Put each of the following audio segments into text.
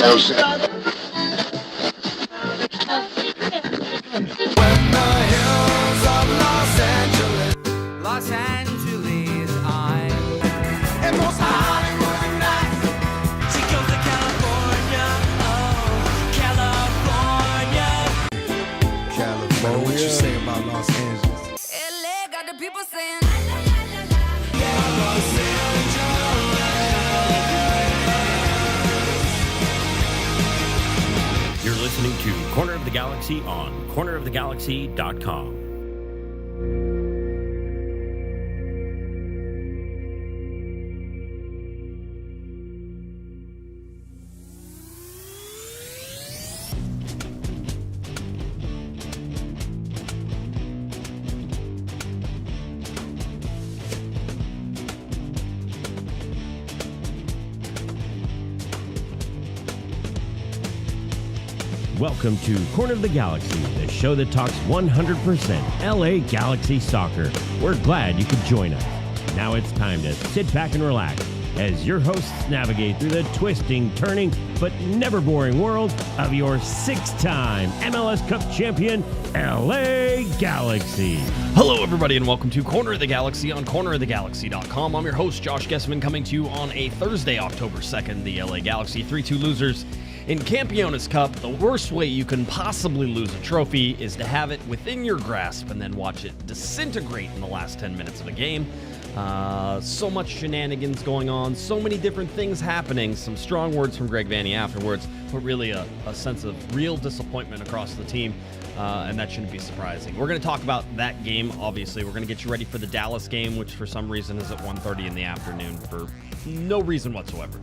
hills of Los Angeles, I'm and most Hollywood nights. She goes to California, oh, California. What you say about Los Angeles? LA got the people saying, You're listening to Corner of the Galaxy on cornerofthegalaxy.com. Welcome to Corner of the Galaxy, the show that talks 100% LA Galaxy soccer. We're glad you could join us. Now it's time to sit back and relax as your hosts navigate through the twisting, turning, but never boring world of your six-time MLS Cup champion, LA Galaxy. Hello, everybody, and welcome to Corner of the Galaxy on cornerofthegalaxy.com. I'm your host, Josh Guesman, coming to you on a Thursday, October 2nd. The LA Galaxy 3-2 losers in Campeones Cup. The worst way you can possibly lose a trophy is to have it within your grasp and then watch it disintegrate in the last 10 minutes of a game. So much shenanigans going on, so many different things happening, some strong words from Greg Vanney afterwards, but really a sense of real disappointment across the team, and that shouldn't be surprising. We're going to talk about that game, obviously. We're going to get you ready for the Dallas game, which for some reason is at 1:30 in the afternoon for no reason whatsoever.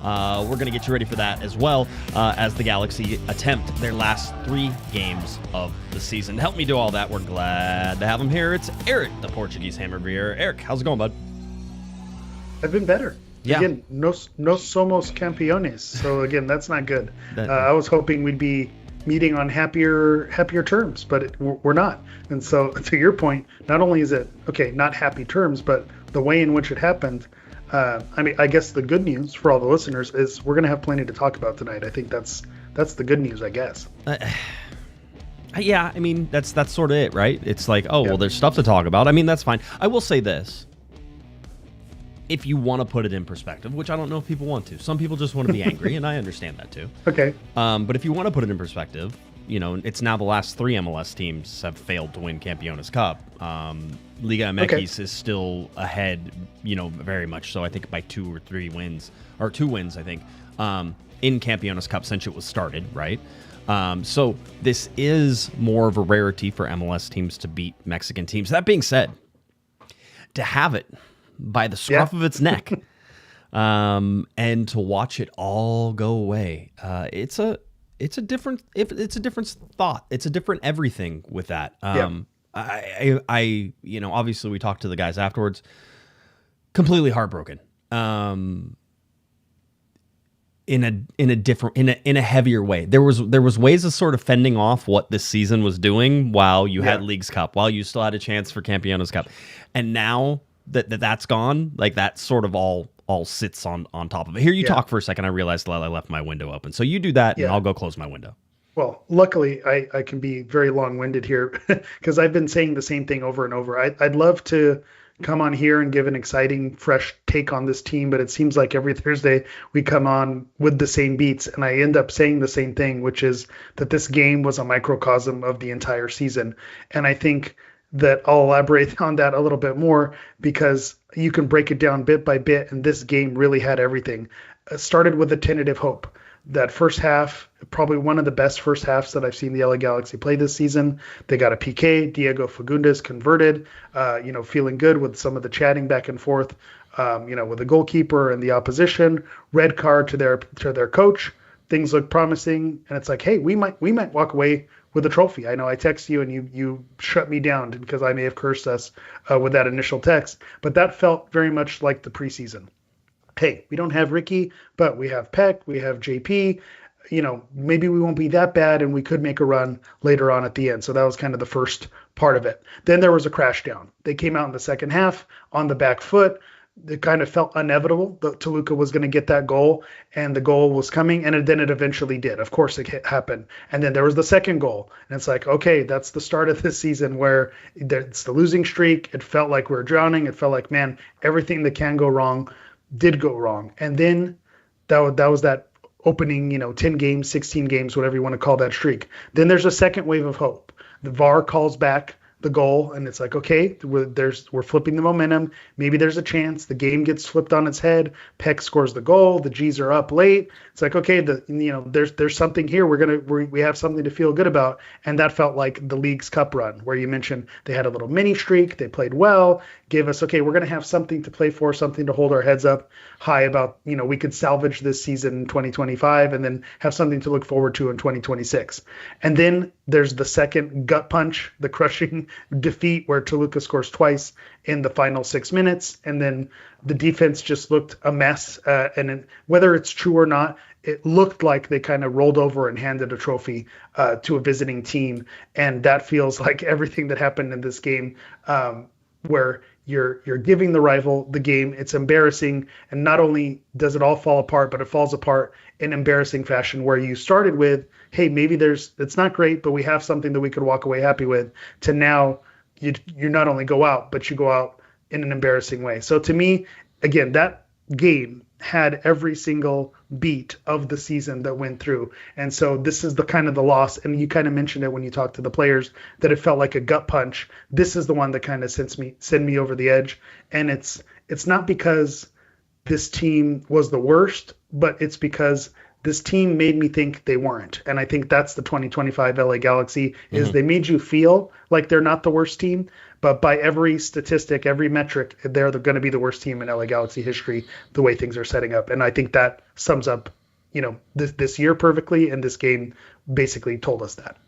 We're going to get you ready for that as well as the Galaxy attempt their last 3 games of the season. To help me do all that, we're glad to have him here. It's Eric, the Portuguese Hammer Vieira. Eric, how's it going, bud? I've been better. Yeah. Again, no somos campeones. So again, that's not good. I was hoping we'd be meeting on happier terms, but we're not. And so to your point, not only is it, not happy terms, but the way in which it happened. I guess the good news for all the listeners is we're going to have plenty to talk about tonight. I think that's the good news, I guess. Yeah, I mean, that's sort of it, right? It's like, well, there's stuff to talk about. I mean, that's fine. I will say this. If you want to put it in perspective, which I don't know if people want to. Some people just want to be angry, and I understand that too. Okay. But if you want to put it in perspective, it's now the last 3 MLS teams have failed to win Campeones Cup. Liga MX is still ahead, very much so. I think by 2 or 3 wins, or 2 wins, I think, in Campeones Cup since it was started, right? So this is more of a rarity for MLS teams to beat Mexican teams. That being said, to have it by the scruff of its neck, and to watch it all go away, it's a different thought. It's a different everything with that. I obviously we talked to the guys afterwards, completely heartbroken. In a heavier way. There was ways of sort of fending off what this season was doing while you had Leagues Cup, while you still had a chance for Campeones Cup. And now that's gone, like that sort of all sits on top of it. Here, you talk for a second. I realized I left my window open. So you do that, and I'll go close my window. Well, luckily, I can be very long-winded here because I've been saying the same thing over and over. I'd love to come on here and give an exciting, fresh take on this team, but it seems like every Thursday we come on with the same beats, and I end up saying the same thing, which is that this game was a microcosm of the entire season. And I think that I'll elaborate on that a little bit more because you can break it down bit by bit, and this game really had everything. It started with a tentative hope. That first half, probably one of the best first halves that I've seen the LA Galaxy play this season. They got a PK. Diego Fagundes converted, feeling good with some of the chatting back and forth, with the goalkeeper and the opposition. Red card to their coach. Things look promising, and it's like, hey, we might walk away with a trophy. I know I text you and you shut me down because I may have cursed us with that initial text, but that felt very much like the preseason. Hey, we don't have Ricky, but we have Peck, we have JP. Maybe we won't be that bad, and we could make a run later on at the end. So that was kind of the first part of it. Then there was a crash down. They came out in the second half on the back foot. it kind of felt inevitable that Toluca was going to get that goal, and the goal was coming, and then it eventually did. Of course, it happened. And then there was the second goal, and it's like, okay, that's the start of this season where it's the losing streak. It felt like we were drowning. It felt like, man, everything that can go wrong did go wrong. And then that was that opening, 10 games, 16 games, whatever you want to call that streak. Then there's a second wave of hope. The VAR calls back the goal, and it's like, okay, we're flipping the momentum. Maybe there's a chance. The game gets flipped on its head. Peck scores the goal. The G's are up late. It's like, okay, there's something here. We have something to feel good about. And that felt like the league's cup run, where you mentioned they had a little mini streak. They played well, gave us, okay, we're going to have something to play for, something to hold our heads up high about. We could salvage this season in 2025 and then have something to look forward to in 2026. And then there's the second gut punch, the crushing defeat where Toluca scores twice in the final 6 minutes, and then the defense just looked a mess. And whether it's true or not, it looked like they kind of rolled over and handed a trophy to a visiting team, and that feels like everything that happened in this game, where you're giving the rival the game. It's embarrassing, and not only does it all fall apart, but it falls apart in embarrassing fashion, where you started with, hey, maybe it's not great, but we have something that we could walk away happy with, to now you not only go out, but you go out in an embarrassing way. So to me, again, that game had every single beat of the season that went through. And so this is the kind of the loss, and you kind of mentioned it when you talked to the players, that it felt like a gut punch. This is the one that kind of send me over the edge. And it's not because this team was the worst, but it's because this team made me think they weren't. And I think that's the 2025 LA Galaxy, is they made you feel like they're not the worst team, but by every statistic, every metric, they're going to be the worst team in LA Galaxy history, the way things are setting up. And I think that sums up, this year perfectly, and this game basically told us that.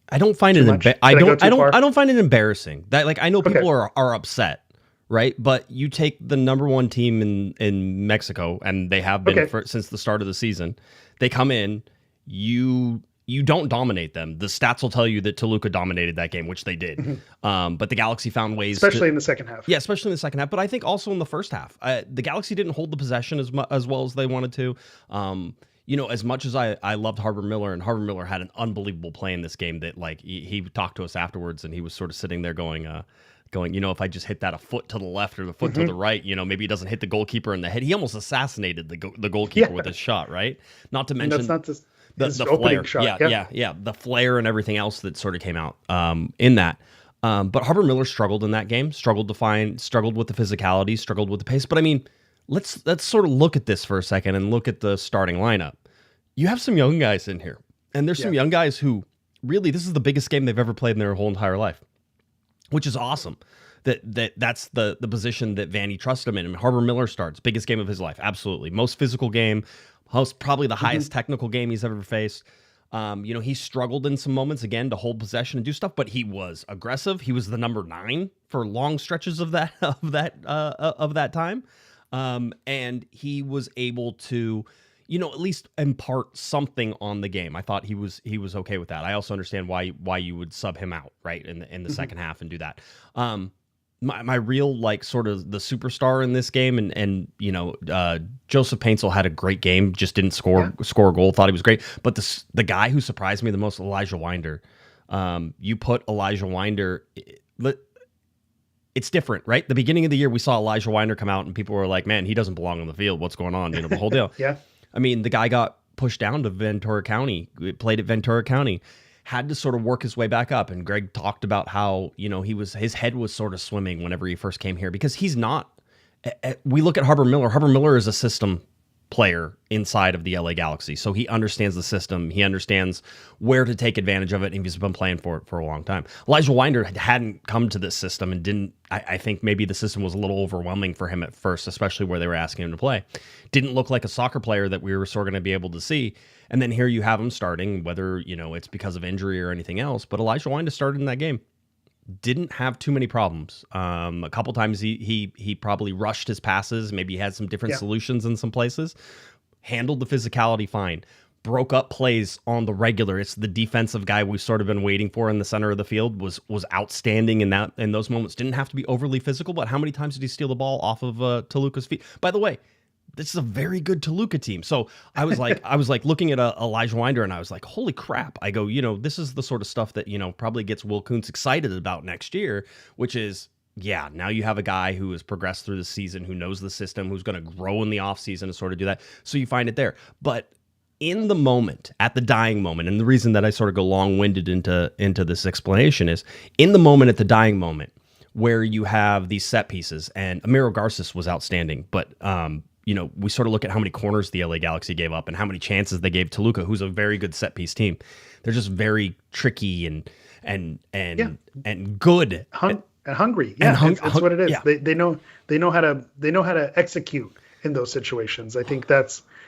I don't find I don't find it embarrassing. That, like, I know people are upset, right? But you take the number one team in Mexico, and they have been since the start of the season. They come in, you don't dominate them. The stats will tell you that Toluca dominated that game, which they did. But the Galaxy found ways, especially in the second half. Yeah, especially in the second half. But I think also in the first half, the Galaxy didn't hold the possession as well as they wanted to. As much as I loved Harbor Miller, and Harbor Miller had an unbelievable play in this game that, like, he talked to us afterwards, and he was sort of sitting there going, if I just hit that a foot to the left or the foot to the right, maybe he doesn't hit the goalkeeper in the head. He almost assassinated the goalkeeper with his shot, right? Not to mention, that's not just the flare shot. Yeah, the flare and everything else that sort of came out in that. But Harbor Miller struggled in that game, struggled with the physicality, struggled with the pace. But I mean, let's sort of look at this for a second and look at the starting lineup. You have some young guys in here, and there's some young guys who really, this is the biggest game they've ever played in their whole entire life, which is awesome. That's the position that Vanny trusted him in. I mean, Harbor Miller starts, biggest game of his life, absolutely. Most physical game, probably the highest technical game he's ever faced. He struggled in some moments, again, to hold possession and do stuff, but he was aggressive. He was the number 9 for long stretches of that time. And he was able to, at least impart something on the game. I thought he was okay with that. I also understand why you would sub him out, right, in the second half and do that. My real, like, sort of the superstar in this game, and Joseph Paintsel had a great game, just didn't score a goal. Thought he was great, but the guy who surprised me the most, Elijah Winder. You put Elijah Winder, it's different, right? The beginning of the year, we saw Elijah Winder come out, and people were like, "Man, he doesn't belong on the field. What's going on?" The whole deal. Yeah. I mean, the guy got pushed down to Ventura County, played at Ventura County, had to sort of work his way back up. And Greg talked about how, his head was sort of swimming whenever he first came here, because he's not, we look at Harbor Miller. Harbor Miller is a system player inside of the LA Galaxy. So he understands the system. He understands where to take advantage of it. And he's been playing for it for a long time. Elijah Winder hadn't come to this system and didn't, I think maybe the system was a little overwhelming for him at first, especially where they were asking him to play. Didn't look like a soccer player that we were sort of going to be able to see. And then here you have him starting, whether, it's because of injury or anything else, but Elijah Winder started in that game. Didn't have too many problems. A couple times he probably rushed his passes. Maybe he had some different solutions in some places. Handled the physicality fine. broke up plays on the regular. It's the defensive guy we've sort of been waiting for in the center of the field was outstanding in those moments. Didn't have to be overly physical, but how many times did he steal the ball off of Toluca's feet? By the way, this is a very good Toluca team. So I was like looking at Elijah Winder, and I was like, holy crap. I go, this is the sort of stuff that, probably gets Will Kuntz excited about next year, which is, yeah, now you have a guy who has progressed through the season, who knows the system, who's going to grow in the offseason to sort of do that. So you find it there. But in the moment, at the dying moment, and the reason that I sort of go long-winded into this explanation is, in the moment, at the dying moment, where you have these set pieces, and Amiro Garces was outstanding, but we sort of look at how many corners the LA Galaxy gave up and how many chances they gave Toluca, who's a very good set piece team. They're just very tricky and good. And hungry. Yeah, that's what it is. Yeah. They know how to execute in those situations. I think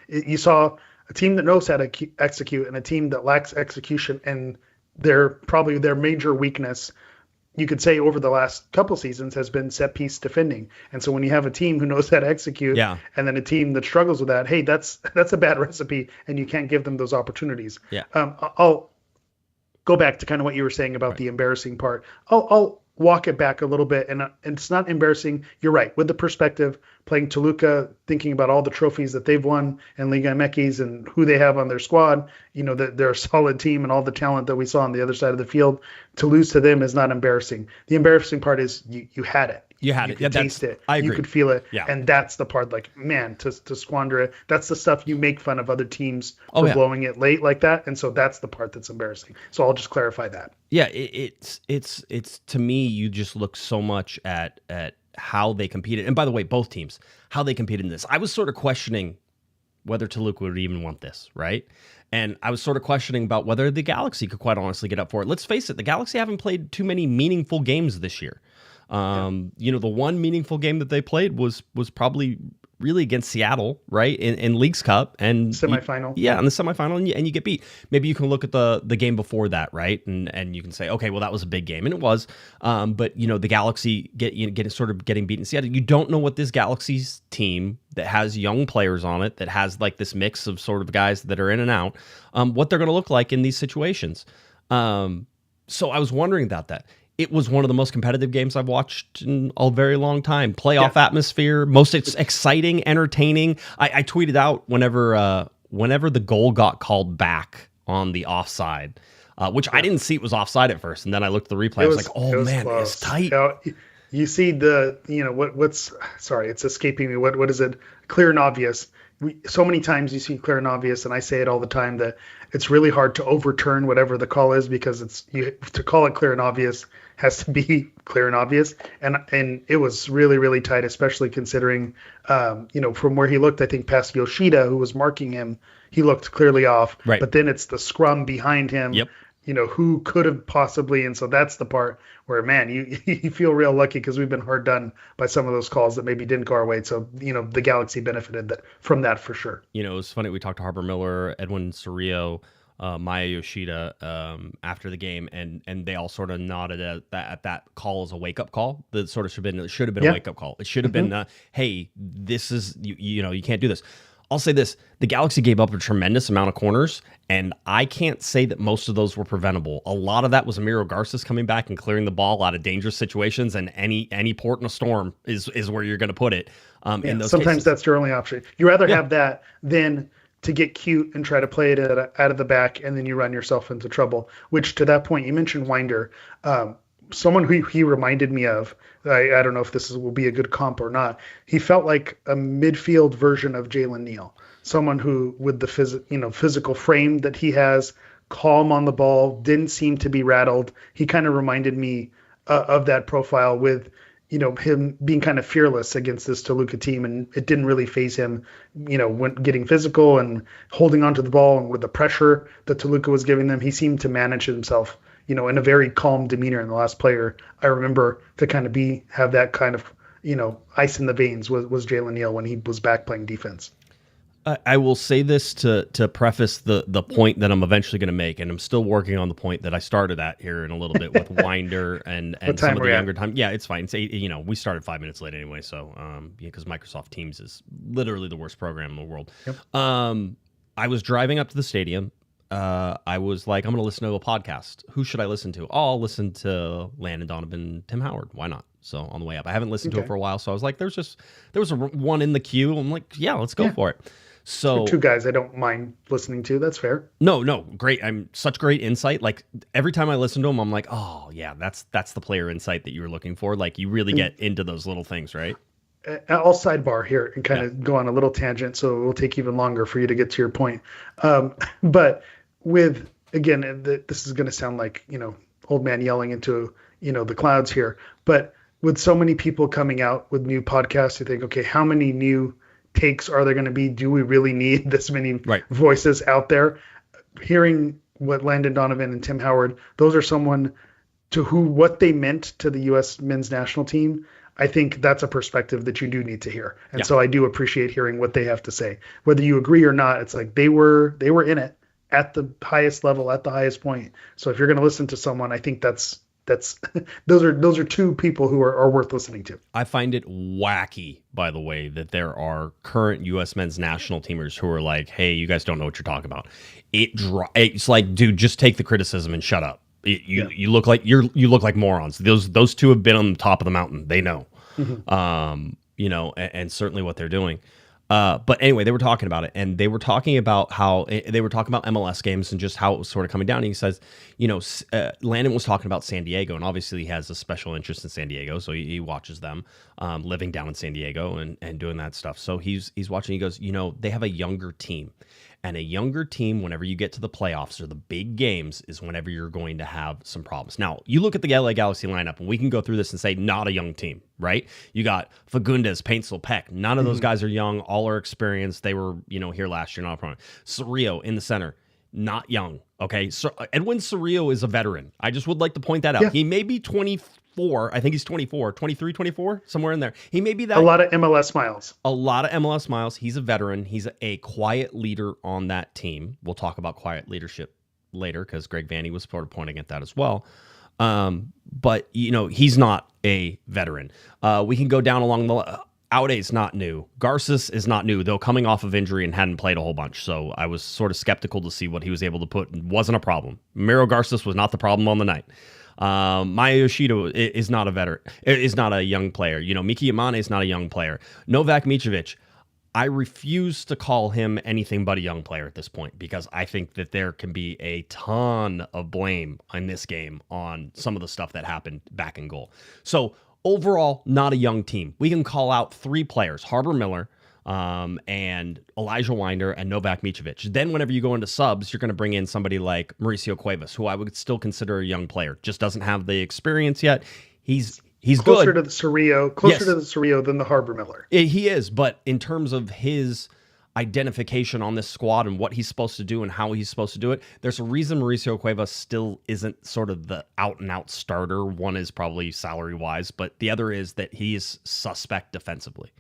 you saw a team that knows how to execute and a team that lacks execution, and probably their major weakness, you could say, over the last couple seasons has been set piece defending. And so when you have a team who knows how to execute, and then a team that struggles with that, hey, that's a bad recipe, and you can't give them those opportunities. Yeah. I'll go back to kind of what you were saying about the embarrassing part. I'll walk it back a little bit, and it's not embarrassing. You're right. With the perspective, playing Toluca, thinking about all the trophies that they've won and Liga MX and who they have on their squad, that they're a solid team and all the talent that we saw on the other side of the field, to lose to them is not embarrassing. The embarrassing part is you had it. You had it. You could taste it. I agree. You could feel it. Yeah. And that's the part, like, man, to squander it. That's the stuff you make fun of other teams for blowing it late like that. And so that's the part that's embarrassing. So I'll just clarify that. Yeah, it's to me, you just look so much at how they competed. And by the way, both teams, how they competed in this. I was sort of questioning whether Toluca would even want this, right? And I was sort of questioning about whether the Galaxy could quite honestly get up for it. Let's face it, the Galaxy haven't played too many meaningful games this year. The one meaningful game that they played was probably really against Seattle, right? In Leagues Cup and semifinal. In the semifinal, and you get beat. Maybe you can look at the game before that, right? And you can say, okay, well, that was a big game, and it was. But the Galaxy getting beaten in Seattle. You don't know what this Galaxy's team that has young players on it, that has like this mix of sort of guys that are in and out, what they're going to look like in these situations. So I was wondering about that. It was one of the most competitive games I've watched in a very long time. Playoff atmosphere, most exciting, entertaining. I tweeted out whenever the goal got called back on the offside, which I didn't see it was offside at first, and then I looked at the replay. I was like, "Oh man, it's tight." You see it's escaping me. What is it? Clear and obvious. So many times you see clear and obvious, and I say it all the time that it's really hard to overturn whatever the call is, because to call it clear and obvious has to be clear and obvious. And it was really, really tight, especially considering, from where he looked, I think past Yoshida, who was marking him, he looked clearly off. Right. But then it's the scrum behind him. Yep. Who could have possibly, and so that's the part where, man, you feel real lucky, because we've been hard done by some of those calls that maybe didn't go our way. So, the Galaxy benefited from that for sure. It was funny. We talked to Harper Miller, Edwin Cerrillo, Maya Yoshida after the game, and they all sort of nodded at that call as a wake-up call. That sort of should have been a wake-up call. It should have been, hey, this is, you can't do this. I'll say this, the Galaxy gave up a tremendous amount of corners, and I can't say that most of those were preventable. A lot of that was Amiro Garces coming back and clearing the ball out of dangerous situations, and any port in a storm is where you're going to put it. In those sometimes cases. That's your only option. You rather have that than to get cute and try to play it out of the back, and then you run yourself into trouble, which, to that point, you mentioned Winder. Someone who he reminded me of, I don't know if this will be a good comp or not. He felt like a midfield version of Jalen Neal, someone who, with the physical frame that he has, calm on the ball, didn't seem to be rattled. He kind of reminded me of that profile, with him being kind of fearless against this Toluca team, and it didn't really faze him, when getting physical and holding onto the ball, and with the pressure that Toluca was giving them, he seemed to manage himself, in a very calm demeanor. And the last player I remember to kind of have that kind of, ice in the veins was Jalen Neal when he was back playing defense. I will say this to preface the point that I'm eventually going to make, and I'm still working on the point that I started at here in a little bit with Winder and some of the younger time. Yeah, it's fine. It's we started 5 minutes late anyway, so because Microsoft Teams is literally the worst program in the world. Yep. I was driving up to the stadium. I was like, I'm going to listen to a podcast. Who should I listen to? Oh, I'll listen to Landon Donovan, Tim Howard. Why not? So on the way up, I haven't listened to it for a while. So I was like, there was one in the queue. I'm like, yeah, let's go for it. So two guys I don't mind listening to. That's fair. No, great. I'm such great insight. Like every time I listen to them, I'm like, oh yeah, that's the player insight that you were looking for. Like you really get into those little things, right? I'll sidebar here and kind of go on a little tangent, so it will take even longer for you to get to your point. But with, again, this is going to sound like, old man yelling into, the clouds here. But with so many people coming out with new podcasts, you think, okay, how many new takes are there going to be? Do we really need this many voices out there? Hearing what Landon Donovan and Tim Howard, those are someone to what they meant to the U.S. men's national team. I think that's a perspective that you do need to hear. And so I do appreciate hearing what they have to say. Whether you agree or not, it's like they were in it at the highest level, at the highest point. So if you're going to listen to someone, I think that's those are two people who are worth listening to. I find it wacky, by the way, that there are current U.S. men's national teamers who are like, hey, you guys don't know what you're talking about. It's like, dude, just take the criticism and shut up. You look like you look like morons. Those two have been on the top of the mountain. They know, and certainly what they're doing. But anyway, they were talking about it, and they were talking about how they were talking about MLS games and just how it was sort of coming down. And he says, Landon was talking about San Diego, and obviously he has a special interest in San Diego, so he watches them, living down in San Diego and doing that stuff. So he's watching. He goes, they have a younger team. And a younger team, whenever you get to the playoffs or the big games, is whenever you're going to have some problems. Now, you look at the LA Galaxy lineup, and we can go through this and say, not a young team, right? You got Fagundes, Paintsel, Peck. None of those guys are young. All are experienced. They were, here last year, not a problem. Cerrillo in the center, not young, okay? So Edwin Cerrillo is a veteran. I just would like to point that out. Yeah. He may be 24. I think he's 24, 23, 24, somewhere in there. He may be that. A lot of MLS miles. A lot of MLS miles. He's a veteran. He's a quiet leader on that team. We'll talk about quiet leadership later because Greg Vanney was sort of pointing at that as well. But, he's not a veteran. We can go down along the... Aude's not new. Garces is not new, though coming off of injury and hadn't played a whole bunch. So I was sort of skeptical to see what he was able to put. It wasn't a problem. Miro Garces was not the problem on the night. Maya Yoshida is not a veteran, is not a young player. Miki Yamane is not a young player. Novak Mitrovic, I refuse to call him anything but a young player at this point because I think that there can be a ton of blame in this game on some of the stuff that happened back in goal. So overall, not a young team. We can call out three players, Harbor Miller, and Elijah Winder and Novak Mitrovic. Then whenever you go into subs, you're going to bring in somebody like Mauricio Cuevas, who I would still consider a young player. Just doesn't have the experience yet. He's closer good. To the Cerrillo than the Harbor Miller. He is, but in terms of his identification on this squad and what he's supposed to do and how he's supposed to do it, there's a reason Mauricio Cuevas still isn't sort of the out-and-out starter. One is probably salary-wise, but the other is that he is suspect defensively,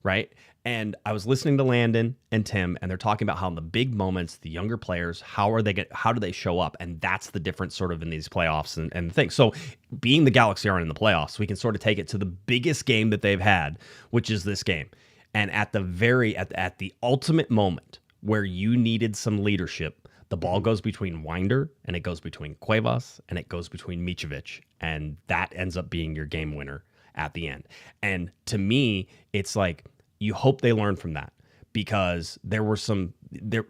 right? And I was listening to Landon and Tim, and they're talking about how in the big moments, the younger players, how do they show up? And that's the difference sort of in these playoffs and things. So being the Galaxy aren't in the playoffs, we can sort of take it to the biggest game that they've had, which is this game. And at the ultimate moment where you needed some leadership, the ball goes between Winder and it goes between Cuevas and it goes between Mitrovic. And that ends up being your game winner at the end. And to me, it's like, you hope they learn from that because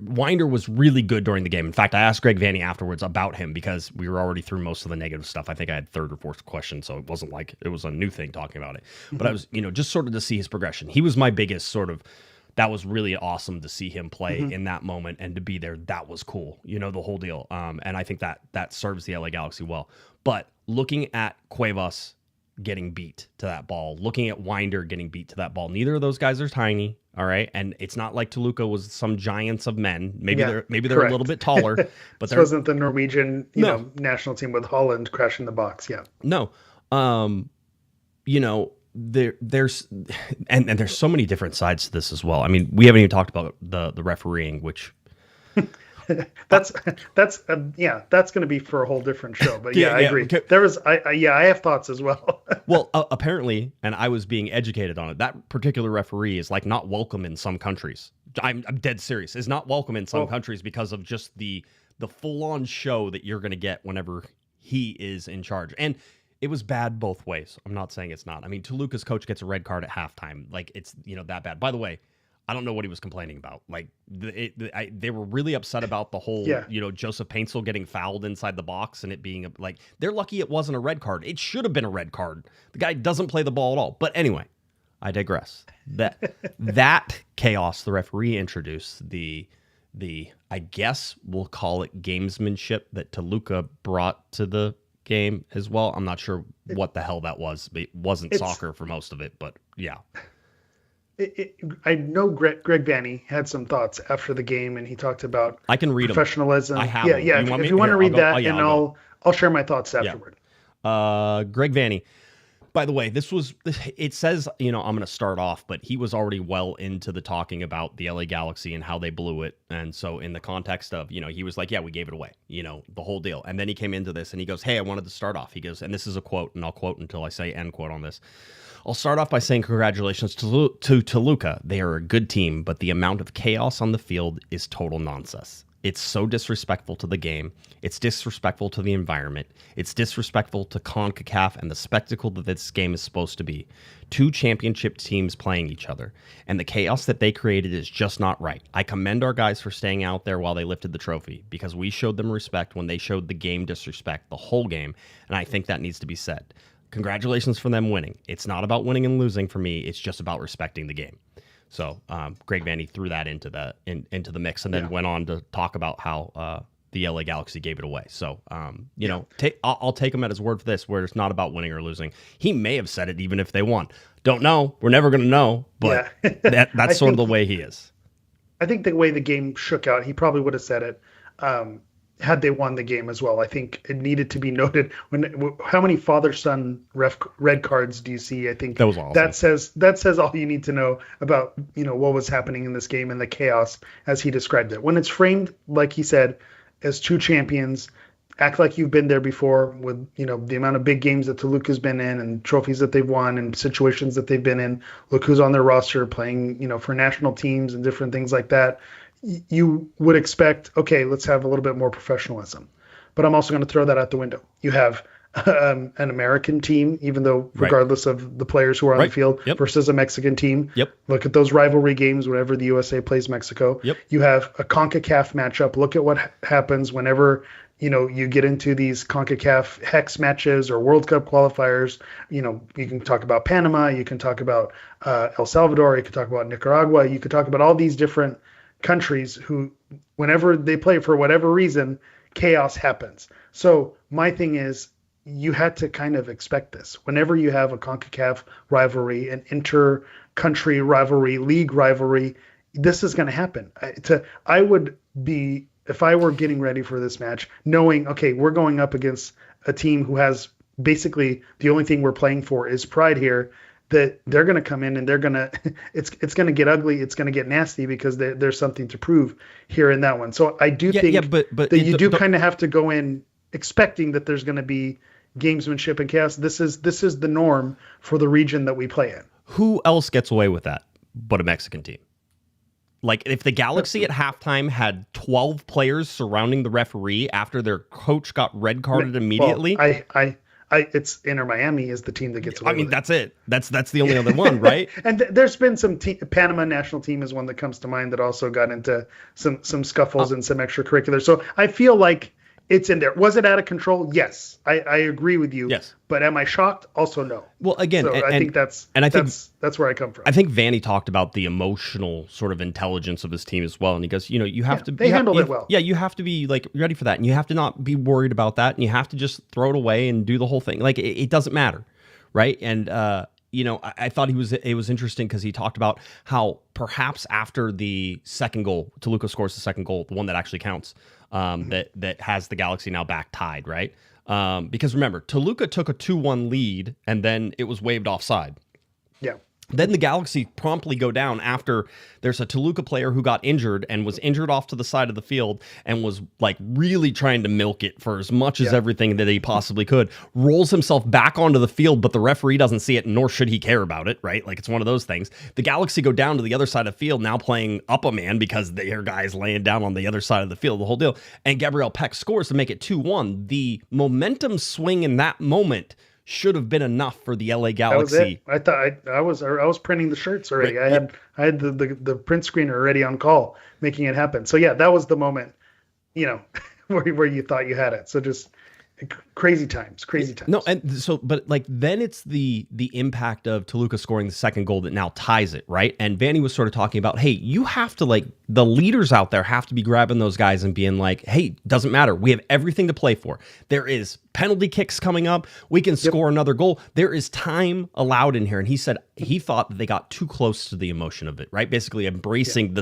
Winder was really good during the game. In fact, I asked Greg Vanney afterwards about him because we were already through most of the negative stuff. I think I had third or fourth question, so it wasn't like it was a new thing talking about it. But I was, just sort of to see his progression. He was my biggest sort of, that was really awesome to see him play in that moment and to be there. That was cool, the whole deal. And I think that serves the LA Galaxy well. But looking at Cuevas getting beat to that ball, looking at Winder getting beat to that ball. Neither of those guys are tiny, all right? And it's not like Toluca was some giants of men. Maybe they're a little bit taller, but this wasn't the Norwegian, national team with Holland crashing the box. Yeah. No. There's so many different sides to this as well. I mean, we haven't even talked about the refereeing, which that's that's going to be for a whole different show. But I agree. Okay. I have thoughts as well. Well, apparently, and I was being educated on it, that particular referee is like not welcome in some countries. I'm dead serious. Is not welcome in some countries because of just the full-on show that you're going to get whenever he is in charge. And it was bad both ways. I'm not saying it's not. I mean, Toluca's coach gets a red card at halftime. Like, it's, that bad. By the way, I don't know what he was complaining about. Like, they were really upset about the whole, Joseph Paintsel getting fouled inside the box and it being like, they're lucky it wasn't a red card. It should have been a red card. The guy doesn't play the ball at all. But anyway, I digress. That chaos, the referee introduced the I guess we'll call it gamesmanship that Toluca brought to the game as well. I'm not sure what the hell that was. It wasn't soccer for most of it, but yeah. I know Greg Vanny had some thoughts after the game, and he talked about I can read professionalism. Them. I have them. Yeah. If you want to read that, and I'll share my thoughts afterward. Yeah. Greg Vanny. By the way, it says, I'm going to start off, but he was already well into the talking about the LA Galaxy and how they blew it. And so in the context of, he was like, yeah, we gave it away, the whole deal. And then he came into this and he goes, hey, I wanted to start off. He goes, and this is a quote, and I'll quote until I say end quote on this. I'll start off by saying congratulations to Toluca. They are a good team, but the amount of chaos on the field is total nonsense. It's so disrespectful to the game. It's disrespectful to the environment. It's disrespectful to CONCACAF and the spectacle that this game is supposed to be. Two championship teams playing each other. And the chaos that they created is just not right. I commend our guys for staying out there while they lifted the trophy because we showed them respect when they showed the game disrespect the whole game. And I think that needs to be said. Congratulations for them winning. It's not about winning and losing for me. It's just about respecting the game. So Greg Vanny threw that into the mix and then went on to talk about how the LA Galaxy gave it away. So, I'll take him at his word for this, where it's not about winning or losing. He may have said it even if they won. Don't know. We're never going to know. But that's sort of the way he is. I think the way the game shook out, he probably would have said it had they won the game as well. I think it needed to be noted. How many father-son red cards do you see? I think that was awesome. That says all you need to know about what was happening in this game and the chaos as he described it. When it's framed, like he said, as two champions, act like you've been there before with the amount of big games that Toluca's been in and trophies that they've won and situations that they've been in. Look who's on their roster playing for national teams and different things like that. You would expect, okay, let's have a little bit more professionalism. But I'm also going to throw that out the window. You have an American team, even though regardless of the players who are on the field, versus a Mexican team. Yep. Look at those rivalry games whenever the USA plays Mexico. Yep. You have a CONCACAF matchup. Look at what happens whenever you get into these CONCACAF hex matches or World Cup qualifiers. You can talk about Panama. You can talk about El Salvador. You can talk about Nicaragua. You could talk about all these different countries who, whenever they play for whatever reason, chaos happens. So my thing is, you had to kind of expect this. Whenever you have a CONCACAF rivalry, an inter-country rivalry, league rivalry, this is going to happen. I would be, if I were getting ready for this match, knowing, okay, we're going up against a team who has basically the only thing we're playing for is pride here, that they're going to come in and they're going to, it's going to get ugly. It's going to get nasty because there's something to prove here in that one. So I do think that you do kind of have to go in expecting that there's going to be gamesmanship and chaos. This is the norm for the region that we play in. Who else gets away with that but a Mexican team? Like, if the Galaxy at halftime had 12 players surrounding the referee after their coach got red carded immediately. Well, it's Inter Miami is the team that gets away. I mean, that's it. That's the only other one, right? And there's been some Panama national team is one that comes to mind that also got into some scuffles and some extracurriculars. So I feel like it's in there. Was it out of control? Yes, I agree with you. Yes, but am I shocked? Also, no. Well, again, so I think that's where I come from. I think Vanny talked about the emotional sort of intelligence of his team as well, and he goes, you have to. They handled it well. Yeah, you have to be ready for that, and you have to not be worried about that, and you have to just throw it away and do the whole thing. Like it doesn't matter, right? And I thought it was interesting because he talked about how perhaps after the second goal, Toluca scores the second goal, the one that actually counts, that has the Galaxy now back tied, right? Because remember, Toluca took a 2-1 lead and then it was waved offside. Yeah. Then the Galaxy promptly go down after there's a Toluca player who got injured and was injured off to the side of the field and was like really trying to milk it for as much as everything that he possibly could, rolls himself back onto the field, but the referee doesn't see it, nor should he care about it, right? Like, it's one of those things. The Galaxy go down to the other side of the field, now playing up a man because their guy's laying down on the other side of the field, the whole deal. And Gabriel Peck scores to make it 2-1. The momentum swing in that moment should have been enough for the LA Galaxy. That was it. I thought I was printing the shirts already. Right. I had the print screener already on call, making it happen. So yeah, that was the moment, where you thought you had it. So just crazy times. No, and so, but like then it's the impact of Toluca scoring the second goal that now ties it, right? And Vanny was sort of talking about, hey, you have to, like, the leaders out there have to be grabbing those guys and being like, hey, doesn't matter. We have everything to play for. There is penalty kicks coming up. We can score another goal. There is time allowed in here. And he said he thought that they got too close to the emotion of it, right? Basically embracing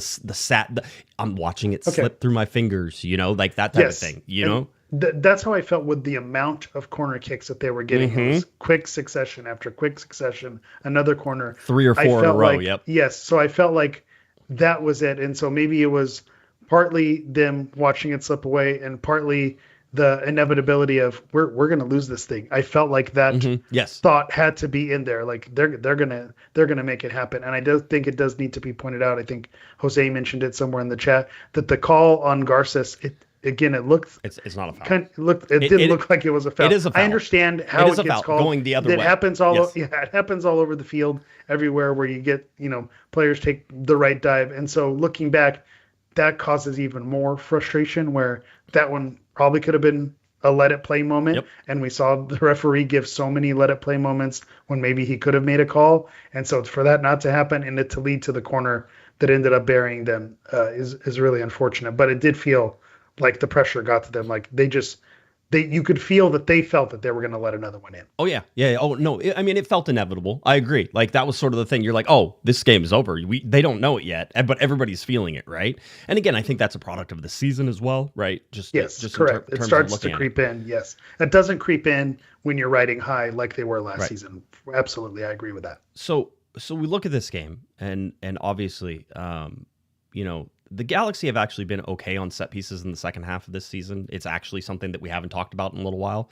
I'm watching it slip through my fingers, like that type of thing, know? That's how I felt with the amount of corner kicks that they were getting. It was quick succession after quick succession, another corner. 3 or 4 in a row, Yes, so I felt like that was it. And so maybe it was partly them watching it slip away and partly the inevitability of we're going to lose this thing. I felt like that thought had to be in there. Like they're going to make it happen. And I do think it does need to be pointed out. I think Jose mentioned it somewhere in the chat that the call on Garces, it looked. It's not a foul. It didn't look like it was a foul. It is a foul. I understand how it gets called. Going the other way. It happens it happens all over the field, everywhere where you get players take the right dive, and so looking back, that causes even more frustration. Where that one probably could have been a let it play moment, and we saw the referee give so many let it play moments when maybe he could have made a call, and so for that not to happen and it to lead to the corner that ended up burying them is really unfortunate. But it did feel like the pressure got to them. Like you could feel that they felt that they were going to let another one in. Oh yeah. Oh no. I mean, it felt inevitable. I agree. Like that was sort of the thing. You're like, oh, this game is over. They don't know it yet, but everybody's feeling it, right? And again, I think that's a product of the season as well, right? Just correct. It starts to creep in. Yes, it doesn't creep in when you're riding high like they were last season. Absolutely, I agree with that. So we look at this game, and obviously, the Galaxy have actually been okay on set pieces in the second half of this season. It's actually something that we haven't talked about in a little while.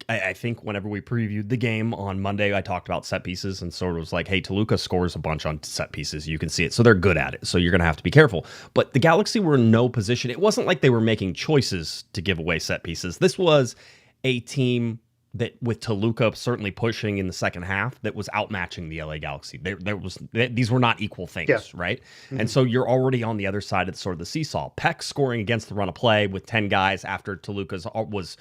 I think whenever we previewed the game on Monday, I talked about set pieces and sort of was like, hey, Toluca scores a bunch on set pieces. You can see it. So they're good at it. So you're going to have to be careful. But the Galaxy were in no position. It wasn't like they were making choices to give away set pieces. This was a team that, with Toluca certainly pushing in the second half, that was outmatching the LA Galaxy. These were not equal things, right? Mm-hmm. And so you're already on the other side of sort of the seesaw. Peck scoring against the run of play with 10 guys after Toluca's was,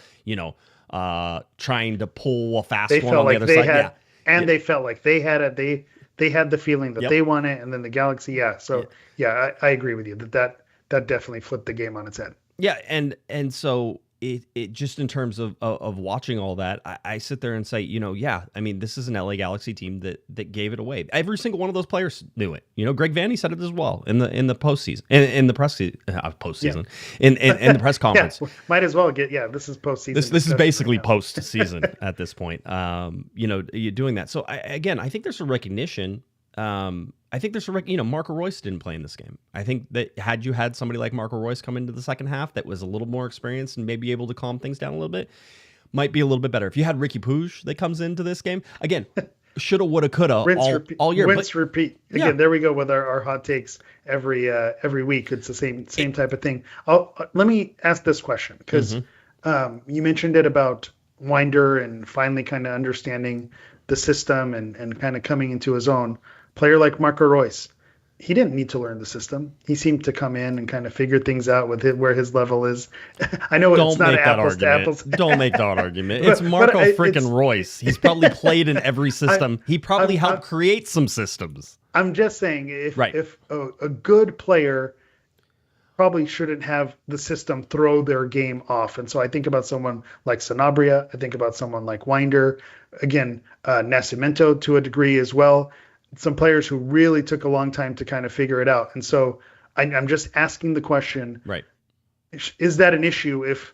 trying to pull a fast one on the other side. They felt like they had it. They had the feeling that they won it, and then the Galaxy, I agree with you that definitely flipped the game on its head. Yeah, and so it just in terms of watching all that, I sit there and say, I mean, this is an LA Galaxy team that gave it away. Every single one of those players knew it. Greg Vanny said it as well in the postseason, in the press postseason, in the press conference. Might as well this is postseason. This is basically postseason at this point. You're doing that. So I think there's a recognition. I think there's Marco Royce didn't play in this game. I think that had you had somebody like Marco Royce come into the second half that was a little more experienced and maybe able to calm things down a little bit, might be a little bit better. If you had Ricky Puig that comes into this game, again, shoulda, woulda, coulda all year. Rinse, repeat. Again, there we go with our hot takes every week. It's the same type of thing. Let me ask this question because you mentioned it about Winder and finally kind of understanding the system and kind of coming into his own. Player like Marco Royce, he didn't need to learn the system. He seemed to come in and kind of figure things out with where his level is. I know it's not apples to apples. Don't make that argument. It's Marco freaking Royce. He's probably played in every system. He probably helped create some systems. I'm just saying if a good player probably shouldn't have the system throw their game off. And so I think about someone like Sanabria. I think about someone like Winder. Again, Nascimento to a degree as well. Some players who really took a long time to kind of figure it out. And so I'm just asking the question, right? Is that an issue if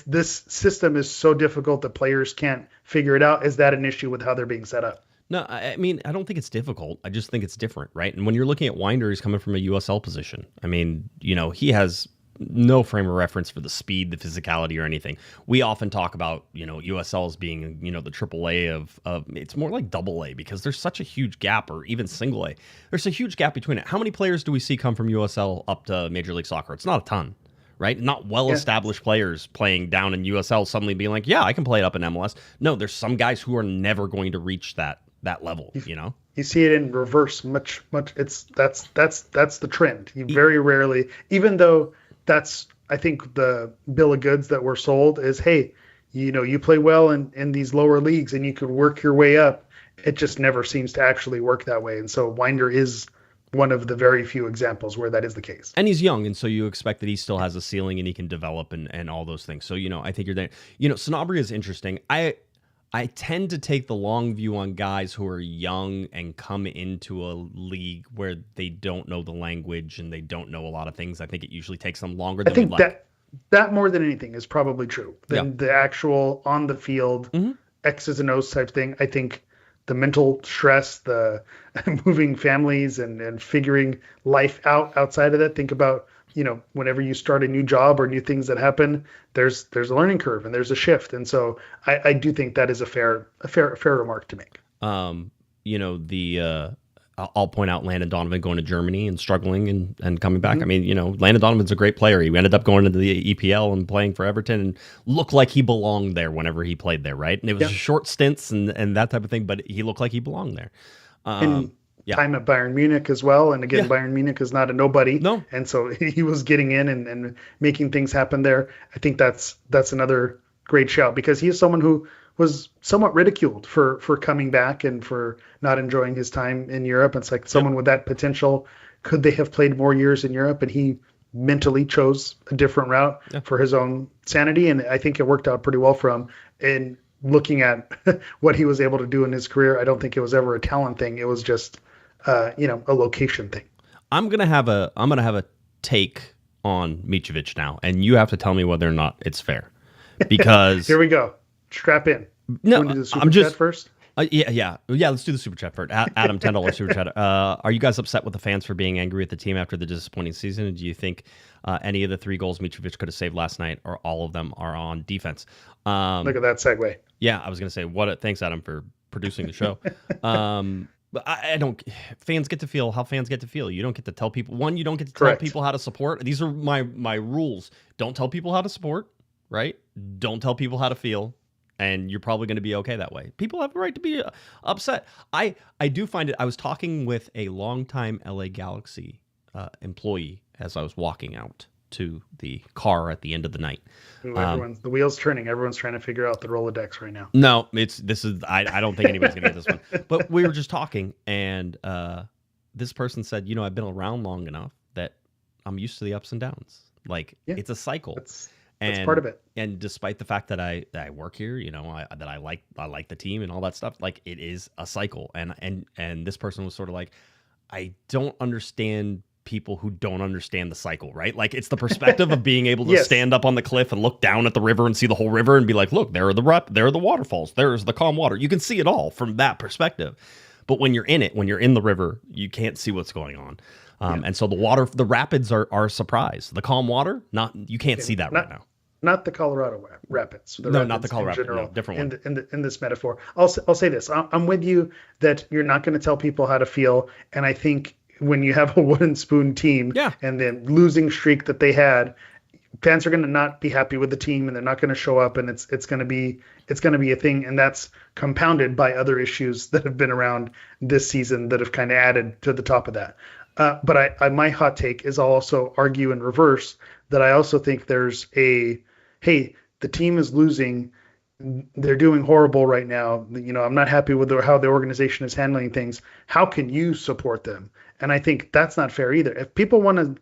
this system is so difficult that players can't figure it out? Is that an issue with how they're being set up? No, I mean, I don't think it's difficult. I just think it's different, right? And when you're looking at Winder, he's coming from a USL position. I mean, he has no frame of reference for the speed, the physicality, or anything. We often talk about, USL as being, the AAA of it's more like AA because there's such a huge gap, or even single A. There's a huge gap between it. How many players do we see come from USL up to Major League Soccer? It's not a ton. Right? Not well-established players playing down in USL suddenly being like, yeah, I can play it up in MLS. No, there's some guys who are never going to reach that level, You see it in reverse much. That's the trend. You very rarely, even though that's, I think the bill of goods that we're sold is, hey, you play well in these lower leagues and you could work your way up. It just never seems to actually work that way. And so Winder is one of the very few examples where that is the case. And he's young, and so you expect that he still has a ceiling and he can develop and all those things. So, I think you're there. Sanabria is interesting. I tend to take the long view on guys who are young and come into a league where they don't know the language and they don't know a lot of things. I think it usually takes them longer than we'd like. That more than anything is probably true than the actual on the field X's and O's type thing. I think the mental stress, the moving families and figuring life outside of that. Think about, whenever you start a new job or new things that happen, there's a learning curve and there's a shift. And so I do think that is a fair remark to make. I'll point out Landon Donovan going to Germany and struggling and coming back. I mean, Landon Donovan's a great player. He ended up going into the EPL and playing for Everton and looked like he belonged there whenever he played there, right? And it was short stints and that type of thing, but he looked like he belonged there. Time at Bayern Munich as well. And again, Bayern Munich is not a nobody. No. And so he was getting in and making things happen there. I think that's another great shout because he is someone who was somewhat ridiculed for coming back and for not enjoying his time in Europe. It's like someone with that potential, could they have played more years in Europe? And he mentally chose a different route for his own sanity. And I think it worked out pretty well for him. And looking at what he was able to do in his career, I don't think it was ever a talent thing. It was just, a location thing. I'm going to have a take on Mitrovic now, and you have to tell me whether or not it's fair. Because here we go. Strap in. No, I'm just chat first. Yeah. Let's do the super chat first. Adam, $10 super chat. Are you guys upset with the fans for being angry at the team after the disappointing season? And do you think any of the 3 goals Mitrovic could have saved last night, or all of them, are on defense? Look at that segue. Yeah, I was going to say thanks, Adam, for producing the show. But I don't. Fans get to feel how fans get to feel. You don't get to tell people. One, you don't get to tell people how to support. These are my rules. Don't tell people how to support. Right? Don't tell people how to feel. And you're probably going to be okay that way. People have a right to be upset. I do find it. I was talking with a longtime LA Galaxy employee as I was walking out to the car at the end of the night. The wheel's turning. Everyone's trying to figure out the Rolodex right now. No, I don't think anybody's going to get this one. But we were just talking, and this person said, I've been around long enough that I'm used to the ups and downs. It's a cycle. That's part of it. And despite the fact that I work here, that I like the team and all that stuff, it is a cycle. And this person was sort of like, I don't understand people who don't understand the cycle, right? It's the perspective of being able to stand up on the cliff and look down at the river and see the whole river and be like, look, there are the waterfalls, there's the calm water. You can see it all from that perspective. But when you're in it, when you're in the river, you can't see what's going on. And so the rapids are a surprise. The calm water, you can't see that right now. Not the Colorado rapids. Not the Colorado. No, different one. In this metaphor, I'll say this. I'm with you that you're not going to tell people how to feel. And I think when you have a wooden spoon team and the losing streak that they had, fans are going to not be happy with the team and they're not going to show up, and it's going to be a thing. And that's compounded by other issues that have been around this season that have kind of added to the top of that. But my hot take is I'll also argue in reverse that I also think there's hey, the team is losing. They're doing horrible right now. I'm not happy with how the organization is handling things. How can you support them? And I think that's not fair either. If people want to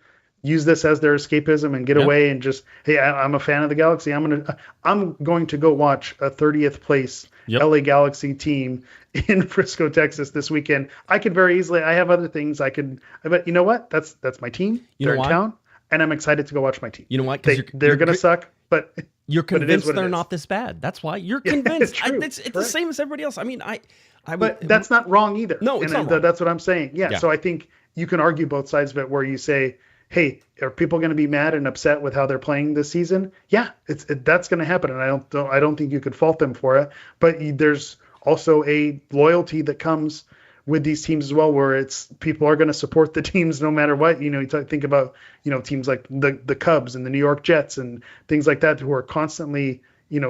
use this as their escapism and get away and just, hey, I'm a fan of the Galaxy. I'm going to go watch a 30th place LA Galaxy team in Frisco, Texas this weekend. I could very easily. I have other things I could. But you know what? That's my team. They're in town, and I'm excited to go watch my team. You know what? They're going to suck, but You're But it is convinced what it they're is. not this bad. That's why you're Yeah, convinced. it's It's the correct. same as everybody else. I mean, I But that's not wrong either. No, it's and not wrong. That's what I'm saying. Yeah. Yeah. So I think you can argue both sides of it, where you say, hey, are people going to be mad and upset with how they're playing this season? Yeah, that's going to happen, and I don't think you could fault them for it. But there's also a loyalty that comes with these teams as well, where it's people are going to support the teams no matter what. You think about teams like the Cubs and the New York Jets and things like that, who are constantly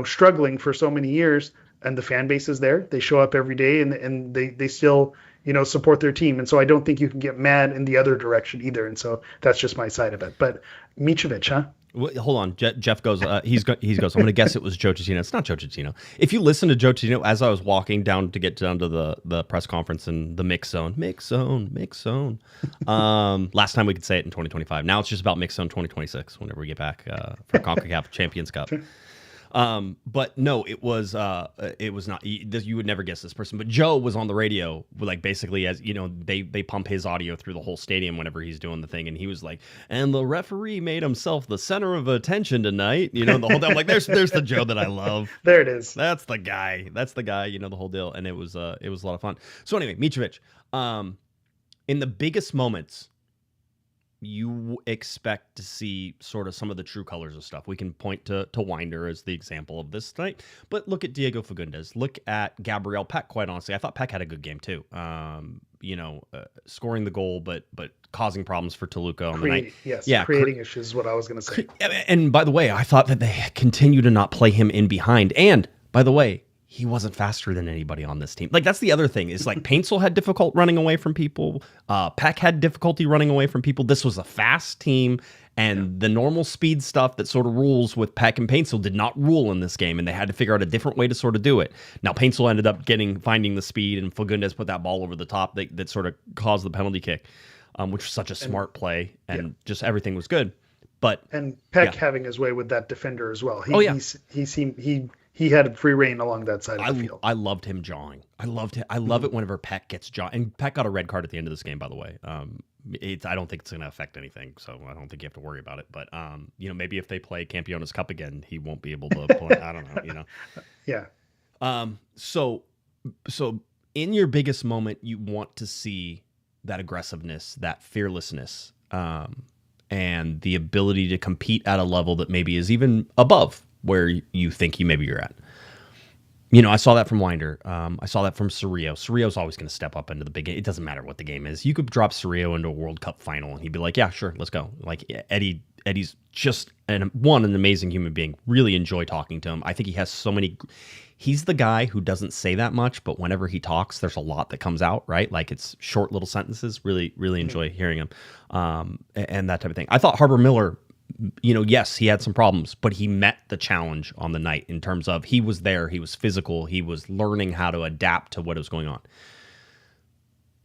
struggling for so many years, and the fan base is there. They show up every day, and they still support their team. And so I don't think you can get mad in the other direction either. And so that's just my side of it. But Mitrovic, huh? Well, hold on. Jeff goes, he goes, I'm going to guess it was Joe Cicino. It's not Joe Cicino. If you listen to Joe Cicino, as I was walking down to get down to the press conference in the mix zone. Last time we could say it in 2025. Now it's just about mix zone 2026 whenever we get back for CONCACAF Champions Cup. But no, it was not. You would never guess this person. But Joe was on the radio, like basically as they pump his audio through the whole stadium whenever he's doing the thing, and he was like, and the referee made himself the center of attention tonight. The whole time. Like there's the Joe that I love. There it is. That's the guy. The whole deal, and it was a lot of fun. So anyway, Mitrovic, in the biggest moments, you expect to see sort of some of the true colors of stuff. We can point to Winder as the example of this tonight, but look at Diego Fagundes. Look at Gabriel Peck. Quite honestly, I thought Peck had a good game too. Scoring the goal, but causing problems for Toluca on the night. Yes, yeah, creating issues is what I was going to say. And by the way, I thought that they continue to not play him in behind. And by the way, he wasn't faster than anybody on this team. Like, that's the other thing is like Paintsel had difficult running away from people. Peck had difficulty running away from people. This was a fast team, and the normal speed stuff that sort of rules with Peck and Paintsel did not rule in this game, and they had to figure out a different way to sort of do it. Now, Paintsel ended up finding the speed, and Fagundes put that ball over the top that sort of caused the penalty kick, which was such a smart play, and just everything was good. And Peck having his way with that defender as well. He had free reign along that side of the field. I loved him jawing. I love it whenever Peck gets jawing. And Peck got a red card at the end of this game, by the way. I don't think it's going to affect anything, so I don't think you have to worry about it. But maybe if they play Campeones Cup again, he won't be able to play. I don't know. Yeah. So in your biggest moment, you want to see that aggressiveness, that fearlessness, and the ability to compete at a level that maybe is even above where you think you're at. I saw that from Winder. I saw that from Cerrillo. Cerrillo's always going to step up into the big game. It doesn't matter what the game is. You could drop Cerrillo into a World Cup final, and he'd be like, yeah, sure, let's go. Like, Eddie's just an amazing human being. Really enjoy talking to him. I think he has so many... He's the guy who doesn't say that much, but whenever he talks, there's a lot that comes out, right? Like, it's short little sentences. Really, really enjoy hearing him, and that type of thing. I thought Harbor Miller... yes, he had some problems, but he met the challenge on the night in terms of he was there, he was physical, he was learning how to adapt to what was going on.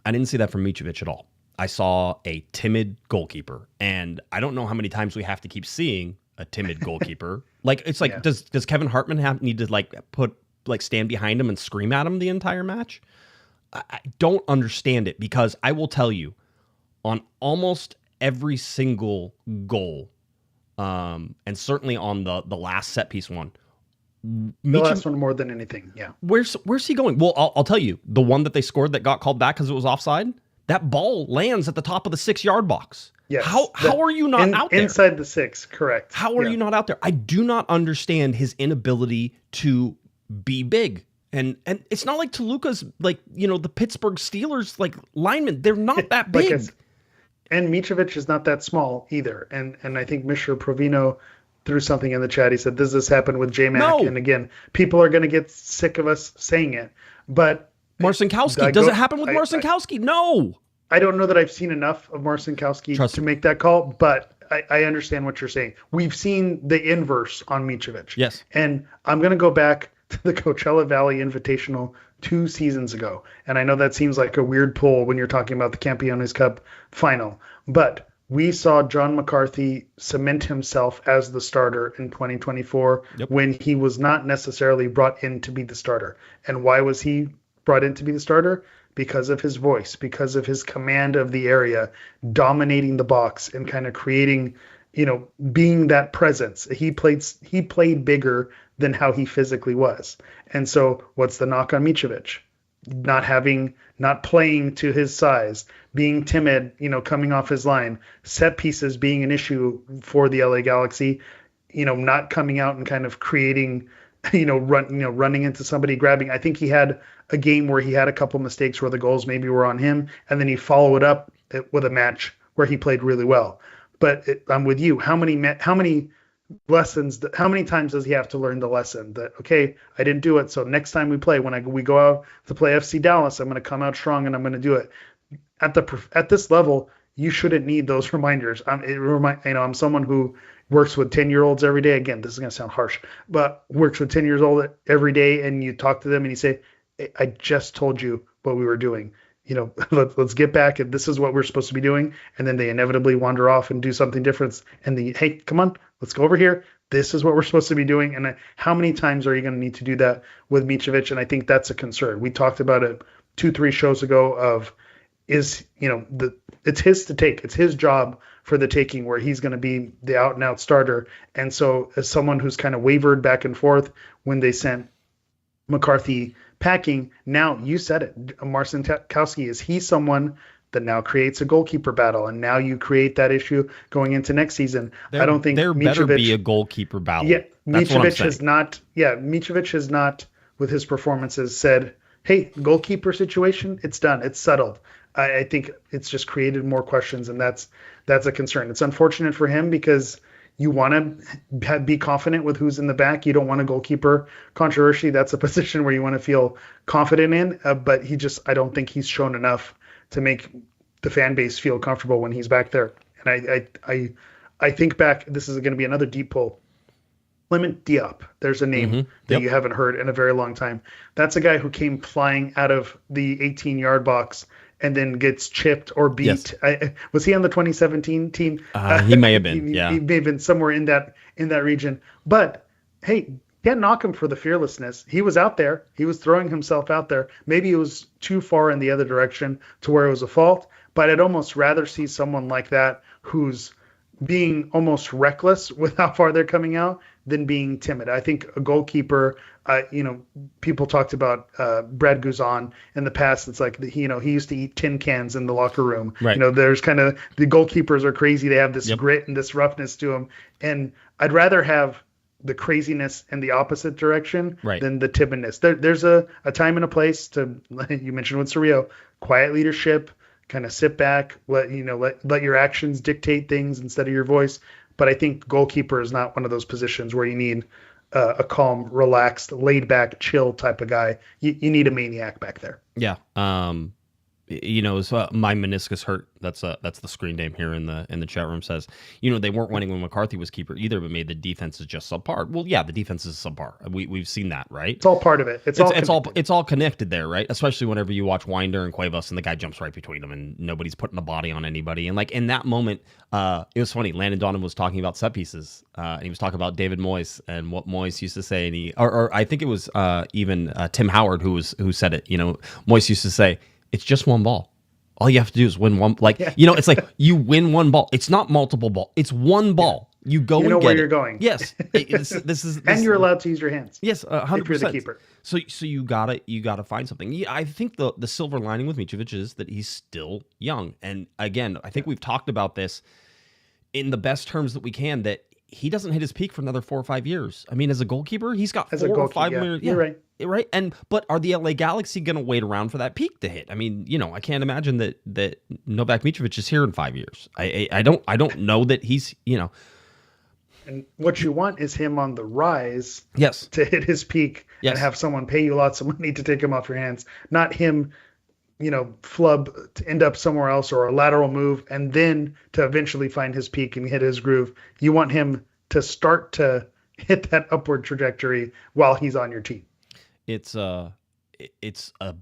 I didn't see that from Mitrovic at all. I saw a timid goalkeeper, and I don't know how many times we have to keep seeing a timid goalkeeper. Like, it's like, does Kevin Hartman need to stand behind him and scream at him the entire match? I don't understand it, because I will tell you, on almost every single goal, and certainly on the last set piece one. The last one more than anything, yeah. Where's he going? Well, I'll tell you, the one that they scored that got called back because it was offside, that ball lands at the top of the 6-yard box. Yes. How are you not out there? Inside the 6, correct. How are you not out there? I do not understand his inability to be big. And it's not like Toluca's, the Pittsburgh Steelers, linemen. They're not that big. And Mitrovic is not that small either. And I think Mr. Provino threw something in the chat. He said, does this happen with J-Mac? No. And again, people are going to get sick of us saying it. But Marcinkowski. Does it happen with Marcinkowski? No. I don't know that I've seen enough of Marcinkowski to make that call, but I understand what you're saying. We've seen the inverse on Mitrovic. Yes. And I'm going to go back to the Coachella Valley Invitational 2 seasons ago. And I know that seems like a weird pull when you're talking about the Campeones Cup final, but we saw John McCarthy cement himself as the starter in 2024 when he was not necessarily brought in to be the starter. And why was he brought in to be the starter? Because of his voice, because of his command of the area, dominating the box and kind of creating being that presence. He played bigger than how he physically was. And so what's the knock on Mitrovic? Not playing to his size, being timid, coming off his line, set pieces being an issue for the LA Galaxy, not coming out and kind of creating, running into somebody, grabbing. I think he had a game where he had a couple mistakes where the goals maybe were on him, and then he followed up with a match where he played really well. But I'm with you. How many lessons? How many times does he have to learn the lesson that, okay, I didn't do it, so next time we play, when we go out to play FC Dallas, I'm going to come out strong and I'm going to do it. At this level, you shouldn't need those reminders. I'm someone who works with 10-year-olds every day. Again, this is going to sound harsh, but works with 10 years old every day, and you talk to them and you say, I just told you what we were doing. Let's get back, and this is what we're supposed to be doing. And then they inevitably wander off and do something different. And hey, come on, let's go over here. This is what we're supposed to be doing. And how many times are you going to need to do that with Mitrovic? And I think that's a concern. We talked about it 2-3 shows ago it's his to take. It's his job for the taking, where he's going to be the out and out starter. And so as someone who's kind of wavered back and forth when they sent McCarthy packing, now you said it, Marcin Kowski, is he someone that now creates a goalkeeper battle, and now you create that issue going into next season? I don't think there better be a goalkeeper battle. Yeah, Mitrovic has not, with his performances, said, hey, goalkeeper situation, it's done, it's settled. I think it's just created more questions, and that's a concern. It's unfortunate for him because you want to be confident with who's in the back. You don't want a goalkeeper controversy. That's a position where you want to feel confident in. But I don't think he's shown enough to make the fan base feel comfortable when he's back there. And I think back, this is going to be another deep pull. Clement Diop, there's a name that you haven't heard in a very long time. That's a guy who came flying out of the 18-yard box and then gets chipped or beat. Yes. Was he on the 2017 team? He may have been. He may have been somewhere in that region. But hey, can't knock him for the fearlessness. He was out there. He was throwing himself out there. Maybe it was too far in the other direction to where it was a fault. But I'd almost rather see someone like that who's being almost reckless with how far they're coming out than being timid. I think a goalkeeper, people talked about Brad Guzan in the past. It's like, he used to eat tin cans in the locker room. Right. There's kind of, the goalkeepers are crazy. They have this grit and this roughness to them. And I'd rather have the craziness in the opposite direction than the timidness. There's a time and a place to, you mentioned with Cerrillo, quiet leadership, kind of sit back, let your actions dictate things instead of your voice. But I think goalkeeper is not one of those positions where you need a calm, relaxed, laid back, chill type of guy. You need a maniac back there. Yeah. So my meniscus hurt. That's the screen name here in the chat room says, they weren't winning when McCarthy was keeper either, but made the defense is just subpar. Well, yeah, the defense is subpar. We've seen that, right? It's all part of it. It's all connected there, right? Especially whenever you watch Winder and Cuevas and the guy jumps right between them and nobody's putting a body on anybody. And like in that moment, it was funny. Landon Donovan was talking about set pieces. And he was talking about David Moyes and what Moyes used to say, and or I think it was even Tim Howard who said it. Moyes used to say, it's just one ball. All you have to do is win one. It's like you win one ball. It's not multiple ball. It's one ball. You go and get it. You know where you're going. Yes. This is and you're allowed to use your hands. Yes, 100%. If you're the keeper. So you gotta find something. Yeah, I think the silver lining with Mitrovic is that he's still young. And again, I think we've talked about this in the best terms that we can, that he doesn't hit his peak for another 4 or 5 years. I mean, as a goalkeeper, he's got 4 or 5 years. You're right. Right. But are the LA Galaxy going to wait around for that peak to hit? I mean, I can't imagine that Novak Mitrovic is here in 5 years. I don't know that he's, And what you want is him on the rise. Yes. To hit his peak and have someone pay you lots of money to take him off your hands, not him, flub to end up somewhere else or a lateral move and then to eventually find his peak and hit his groove. You want him to start to hit that upward trajectory while he's on your team. It's a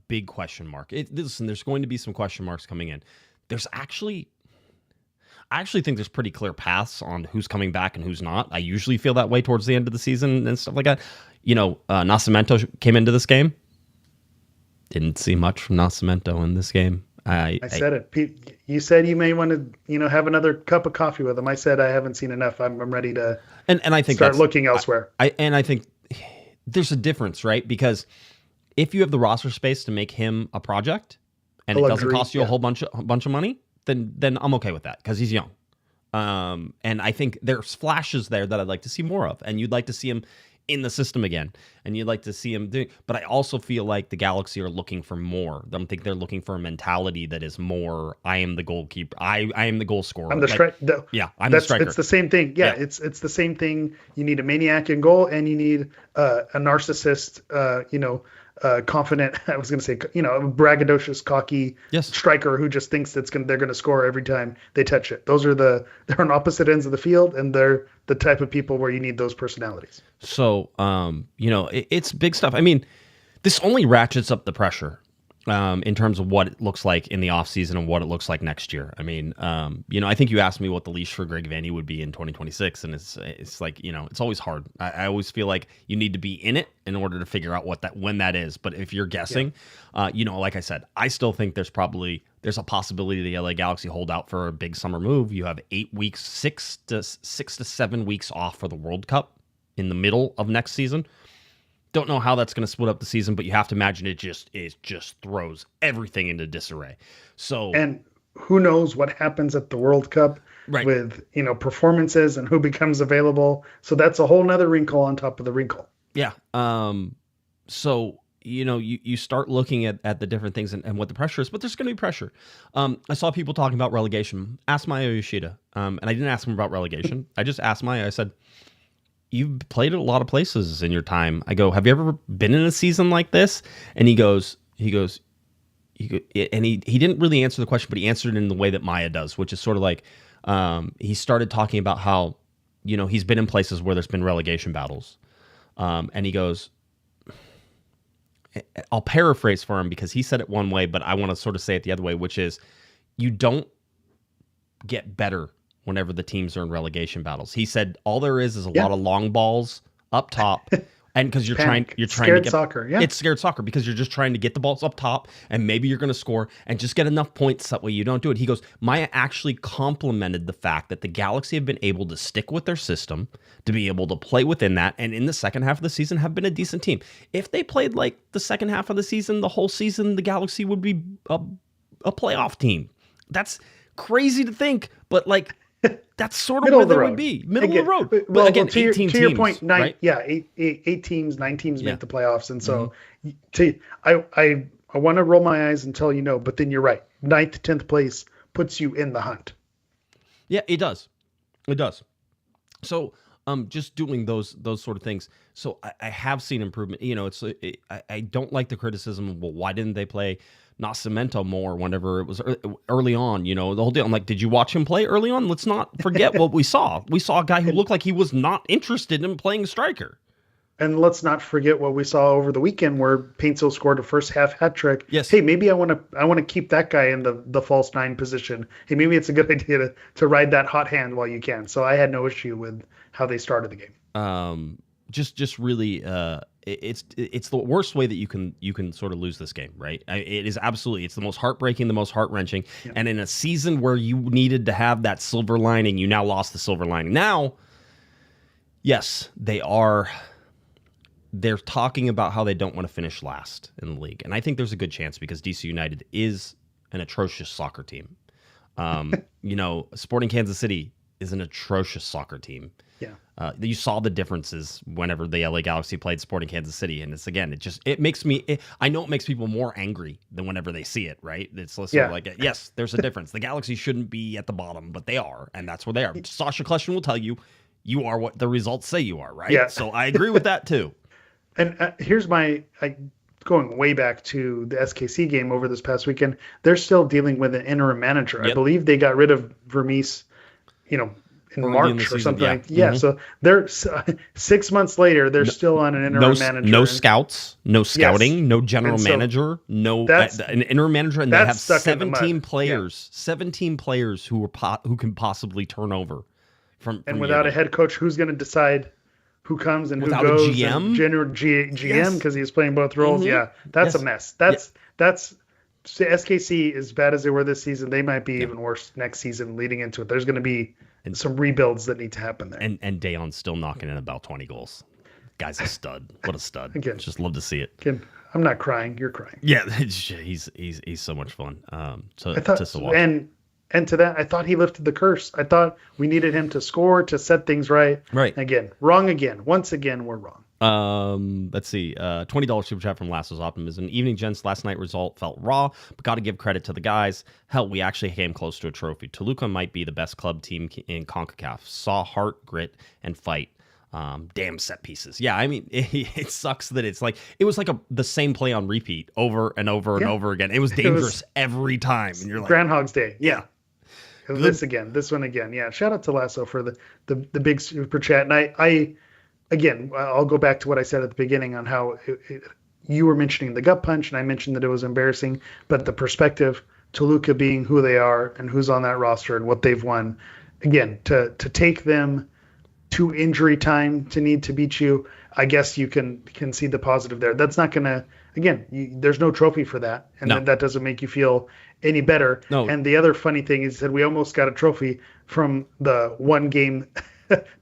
big question mark. Listen, there's going to be some question marks coming in. I actually think there's pretty clear paths on who's coming back and who's not. I usually feel that way towards the end of the season and stuff like that. Nascimento came into this game. Didn't see much from Nascimento in this game. I said it. You said you may want to, have another cup of coffee with him. I said I haven't seen enough. I'm ready to and I think start looking elsewhere. I think there's a difference, right? Because if you have the roster space to make him a project, and it doesn't cost you a whole bunch of money, then I'm okay with that because he's young. And I think there's flashes there that I'd like to see more of, and you'd like to see him in the system again, and you'd like to see him do. But I also feel like the Galaxy are looking for more. I think they're looking for a mentality that is more. I am the goalkeeper. I am the goal scorer. I'm the striker. Yeah, I'm the striker. It's the same thing. Yeah, it's the same thing. You need a maniac in goal, and you need a narcissist. Confident. I was going to say, a braggadocious, cocky striker who just thinks they're going to score every time they touch it. They're on opposite ends of the field, and they're the type of people where you need those personalities. So, it's big stuff. I mean, this only ratchets up the pressure in terms of what it looks like in the offseason and what it looks like next year. I mean, I think you asked me what the leash for Greg Vanney would be in 2026, and it's like, it's always hard. I always feel like you need to be in it in order to figure out when that is. But if you're guessing, like I said, I still think there's a possibility the LA Galaxy hold out for a big summer move. You have 8 weeks, 6 to 7 weeks off for the World Cup in the middle of next season. Don't know how that's going to split up the season, but you have to imagine it just throws everything into disarray. So, and who knows what happens at the World Cup with performances and who becomes available. So that's a whole nother wrinkle on top of the wrinkle. Yeah. So you start looking at the different things and what the pressure is, but there's going to be pressure. I saw people talking about relegation. Ask Maya Yoshida, and I didn't ask him about relegation. I just asked Maya. I said, you've played at a lot of places in your time. I go, have you ever been in a season like this? And he goes, and he didn't really answer the question, but he answered it in the way that Maya does, which is sort of like, he started talking about how, he's been in places where there's been relegation battles. And he goes, I'll paraphrase for him because he said it one way, but I want to sort of say it the other way, which is you don't get better whenever the teams are in relegation battles. He said all there is a lot of long balls up top, and because you're trying to get soccer. It's scared soccer because you're just trying to get the balls up top, and maybe you're going to score and just get enough points that way you don't do it. He goes, Maya actually complimented the fact that the Galaxy have been able to stick with their system, to be able to play within that, and in the second half of the season have been a decent team. If they played like the second half of the season, the whole season, the Galaxy would be a playoff team. That's crazy to think, but like. That's sort of where they would be. Middle of the road. But again, to 18 your teams, point, right? eight teams, 9 teams make the playoffs. And so I want to roll my eyes and tell but then you're right. 9th, 10th place puts you in the hunt. Yeah, it does. It does. So just doing those sort of things. So I have seen improvement. I don't like the criticism of, well, why didn't they play Nascimento more whenever it was early on, the whole deal. I'm like, did you watch him play early on? Let's not forget what we saw. We saw a guy who looked like he was not interested in playing striker. And let's not forget what we saw over the weekend where Paintsville scored a first half hat trick. Yes. Hey, maybe I want to keep that guy in the false 9 position. Hey, maybe it's a good idea to ride that hot hand while you can. So I had no issue with how they started the game. Just really, it's the worst way that you can sort of lose this game, right? It is absolutely, it's the most heartbreaking, the most heart-wrenching. Yeah. And in a season where you needed to have that silver lining, you now lost the silver lining. Now, yes, they're talking about how they don't want to finish last in the league. And I think there's a good chance because DC United is an atrocious soccer team. Sporting Kansas City is an atrocious soccer team. Yeah. You saw the differences whenever the LA Galaxy played Sporting Kansas City. And it makes me, I know it makes people more angry than whenever they see it, right? It's sort of like, yes, there's a difference. The Galaxy shouldn't be at the bottom, but they are. And that's where they are. Sasha Kleshman will tell you, you are what the results say you are, right? Yeah. So I agree with that too. And here's going way back to the SKC game over this past weekend. They're still dealing with an interim manager. Yep. I believe they got rid of Vermees, in March or something. Yeah. So they're 6 months later. They're still on an interim manager. No scouts, no scouting, no general manager, an interim manager, and they have 17 players. 17 players who can possibly turn over from without a head coach, who's going to decide who comes and without who goes? A GM, general GM because he's playing both roles. Mm-hmm. Yeah, that's a mess. That's SKC, as bad as they were this season, they might be even worse next season leading into it. There's going to be some rebuilds that need to happen there. And Dayon's still knocking in about 20 goals. Guy's a stud. What a stud. Again, just love to see it. Again, I'm not crying. You're crying. Yeah, he's so much fun. To watch. And to that, I thought he lifted the curse. I thought we needed him to score to set things right. Right. Again, wrong again. Once again, we're wrong. Let's see. $20 super chat from Lasso's Optimism. Evening, gents. Last night result felt raw, but got to give credit to the guys. Hell, we actually came close to a trophy. Toluca might be the best club team in CONCACAF. Saw heart, grit, and fight. Damn set pieces. Yeah, I mean, it sucks that it was like the same play on repeat over and over and over again. It was dangerous every time, and you're like Groundhog's Day. Yeah. This one again. Yeah. Shout out to Lasso for the big super chat. And I'll go back to what I said at the beginning on how you were mentioning the gut punch, and I mentioned that it was embarrassing, but the perspective, Toluca being who they are and who's on that roster and what they've won, again, to take them to injury time to need to beat you, I guess you can see the positive there. That's not going to, there's no trophy for that, and that doesn't make you feel any better. No. And the other funny thing is that we almost got a trophy from the one game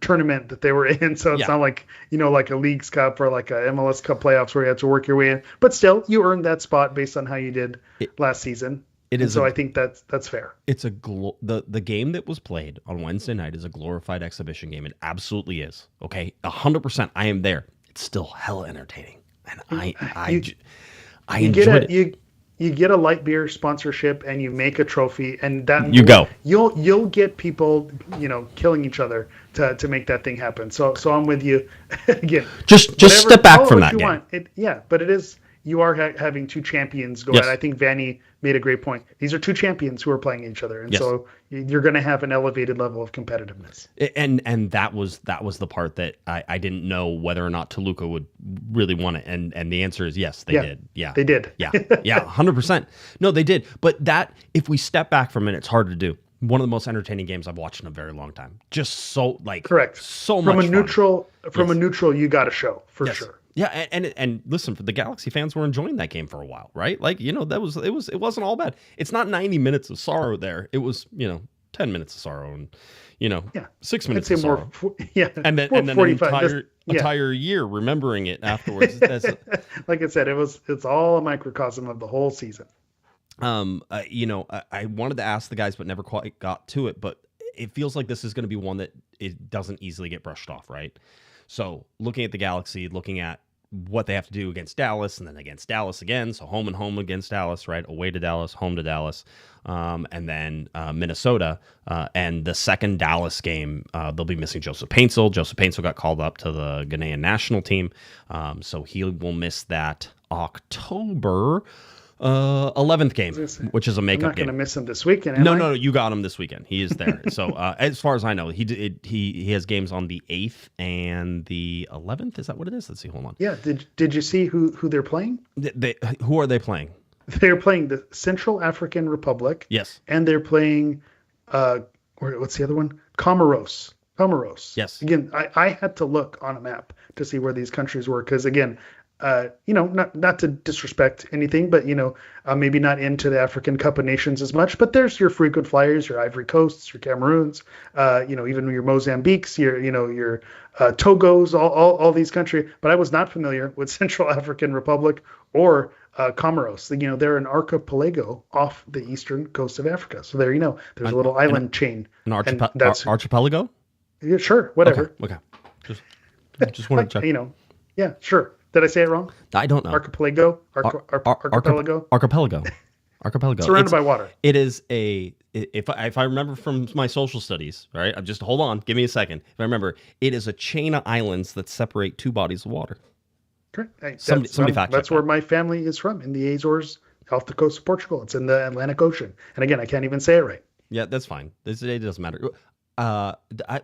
tournament that they were in, so it's not like like a Leagues Cup or like a MLS Cup playoffs where you had to work your way in, but still you earned that spot based on how you did last season. I think that's fair. It's the game that was played on Wednesday night is a glorified exhibition game. It absolutely is. Okay, 100%. I am there. It's still hella entertaining, and I enjoyed it. You get a light beer sponsorship and you make a trophy, and that you'll get people killing each other to make that thing happen. So I'm with you. Again, just step back from that game. But it is. You are having two champions go at. I think Vanny made a great point. These are two champions who are playing each other, and so you're going to have an elevated level of competitiveness. And that was the part that I didn't know whether or not Toluca would really want it, and the answer is yes, they did. Yeah, they did. Yeah, 100%. No, they did. But that, if we step back from it, it's hard to do. One of the most entertaining games I've watched in a very long time. Just so correct. So from much a neutral a neutral, you got to show for sure. Yeah, and listen, for the Galaxy fans were enjoying that game for a while, right? Like, it wasn't all bad. It's not 90 minutes of sorrow there. It was 10 minutes of sorrow and 6 minutes of sorrow. And then an entire year remembering it afterwards. Like I said, it's all a microcosm of the whole season. I wanted to ask the guys, but never quite got to it. But it feels like this is going to be one that it doesn't easily get brushed off, right? So looking at the Galaxy, looking at what they have to do against Dallas, and then against Dallas again. So home and home against Dallas, right? Away to Dallas, home to Dallas, and then Minnesota. And the second Dallas game, they'll be missing Joseph Paintsel. Joseph Paintsel got called up to the Ghanaian national team, so he will miss that October 11th game, which is a makeup game. I'm not going to miss him this weekend. No, you got him this weekend. He is there. So as far as I know, he has games on the 8th and the 11th. Is that what it is? Let's see. Hold on. Yeah. Did you see who they're playing? Who are they playing? They're playing the Central African Republic. Yes. And they're playing what's the other one? Comoros. Yes. Again, I had to look on a map to see where these countries were, because again, not to disrespect anything, but maybe not into the African Cup of Nations as much, but there's your frequent flyers, your Ivory Coasts, your Cameroons, even your Mozambiques, your Togos, all these countries. But I was not familiar with Central African Republic or Comoros. They're an archipelago off the eastern coast of Africa. So there, there's a little island chain. An archipelago? Yeah, sure, whatever. Okay. Just want to check. Yeah, sure. Did I say it wrong? I don't know. Archipelago? Archipelago? Archipelago. Surrounded by water. It is if I remember from my social studies, right? Just hold on. Give me a second. If I remember, it is a chain of islands that separate two bodies of water. Correct. Hey, somebody fact that's where my family is from, in the Azores, off the coast of Portugal. It's in the Atlantic Ocean. And again, I can't even say it right. Yeah, that's fine. It doesn't matter.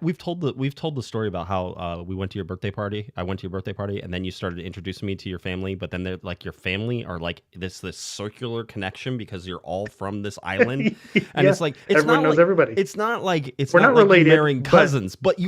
we've told the story about how we went to your birthday party. I went to your birthday party, and then you started introducing me to your family. But then they're like, your family are like this circular connection because you're all from this island, and it's like everyone knows everybody. It's not like we're not like related, you're marrying cousins, but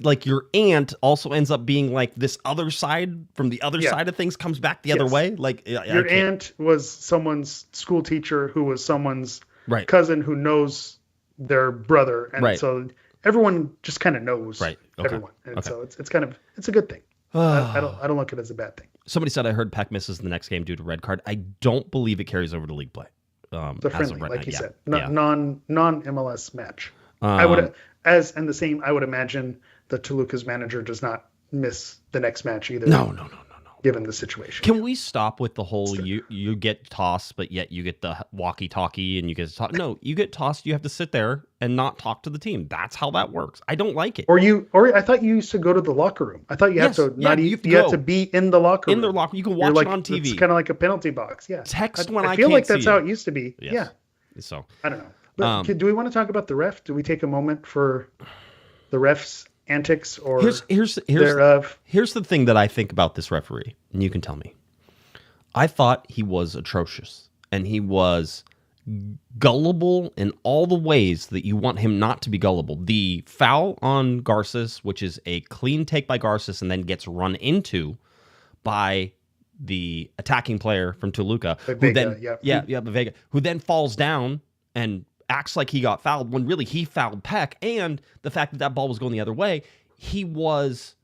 like your aunt also ends up being like this other side from the other side of things comes back the other way. Like your aunt was someone's school teacher who was someone's cousin who knows their brother, and so everyone just kind of knows everyone, and so it's kind of a good thing. I don't look at it as a bad thing. Somebody said I heard Peck misses the next game due to red card. I don't believe it carries over to league play. It's a friendly, like you said, non MLS match. I would I would imagine the Toluca's manager does not miss the next match either. No. Given the situation. Can we stop with the whole you get tossed, but yet you get the walkie-talkie and you get to talk? No, you get tossed, you have to sit there and not talk to the team. That's how that works. I don't like it. Or I thought you used to go to the locker room. I thought you have to you have to be in the locker room. In the locker, you can watch it on TV. It's kind of like a penalty box. Yeah. Text when I feel like that's how it used to be. Yes. Yeah. So I don't know. But do we want to talk about the ref? Do we take a moment for the refs' antics or thereof? Here's the thing that I think about this referee, and you can tell me. I thought he was atrocious, and he was gullible in all the ways that you want him not to be gullible. The foul on Garces, which is a clean take by Garces and then gets run into by the attacking player from Toluca, Vieira, who then falls down and acts like he got fouled when really he fouled Peck, and the fact that ball was going the other way, he was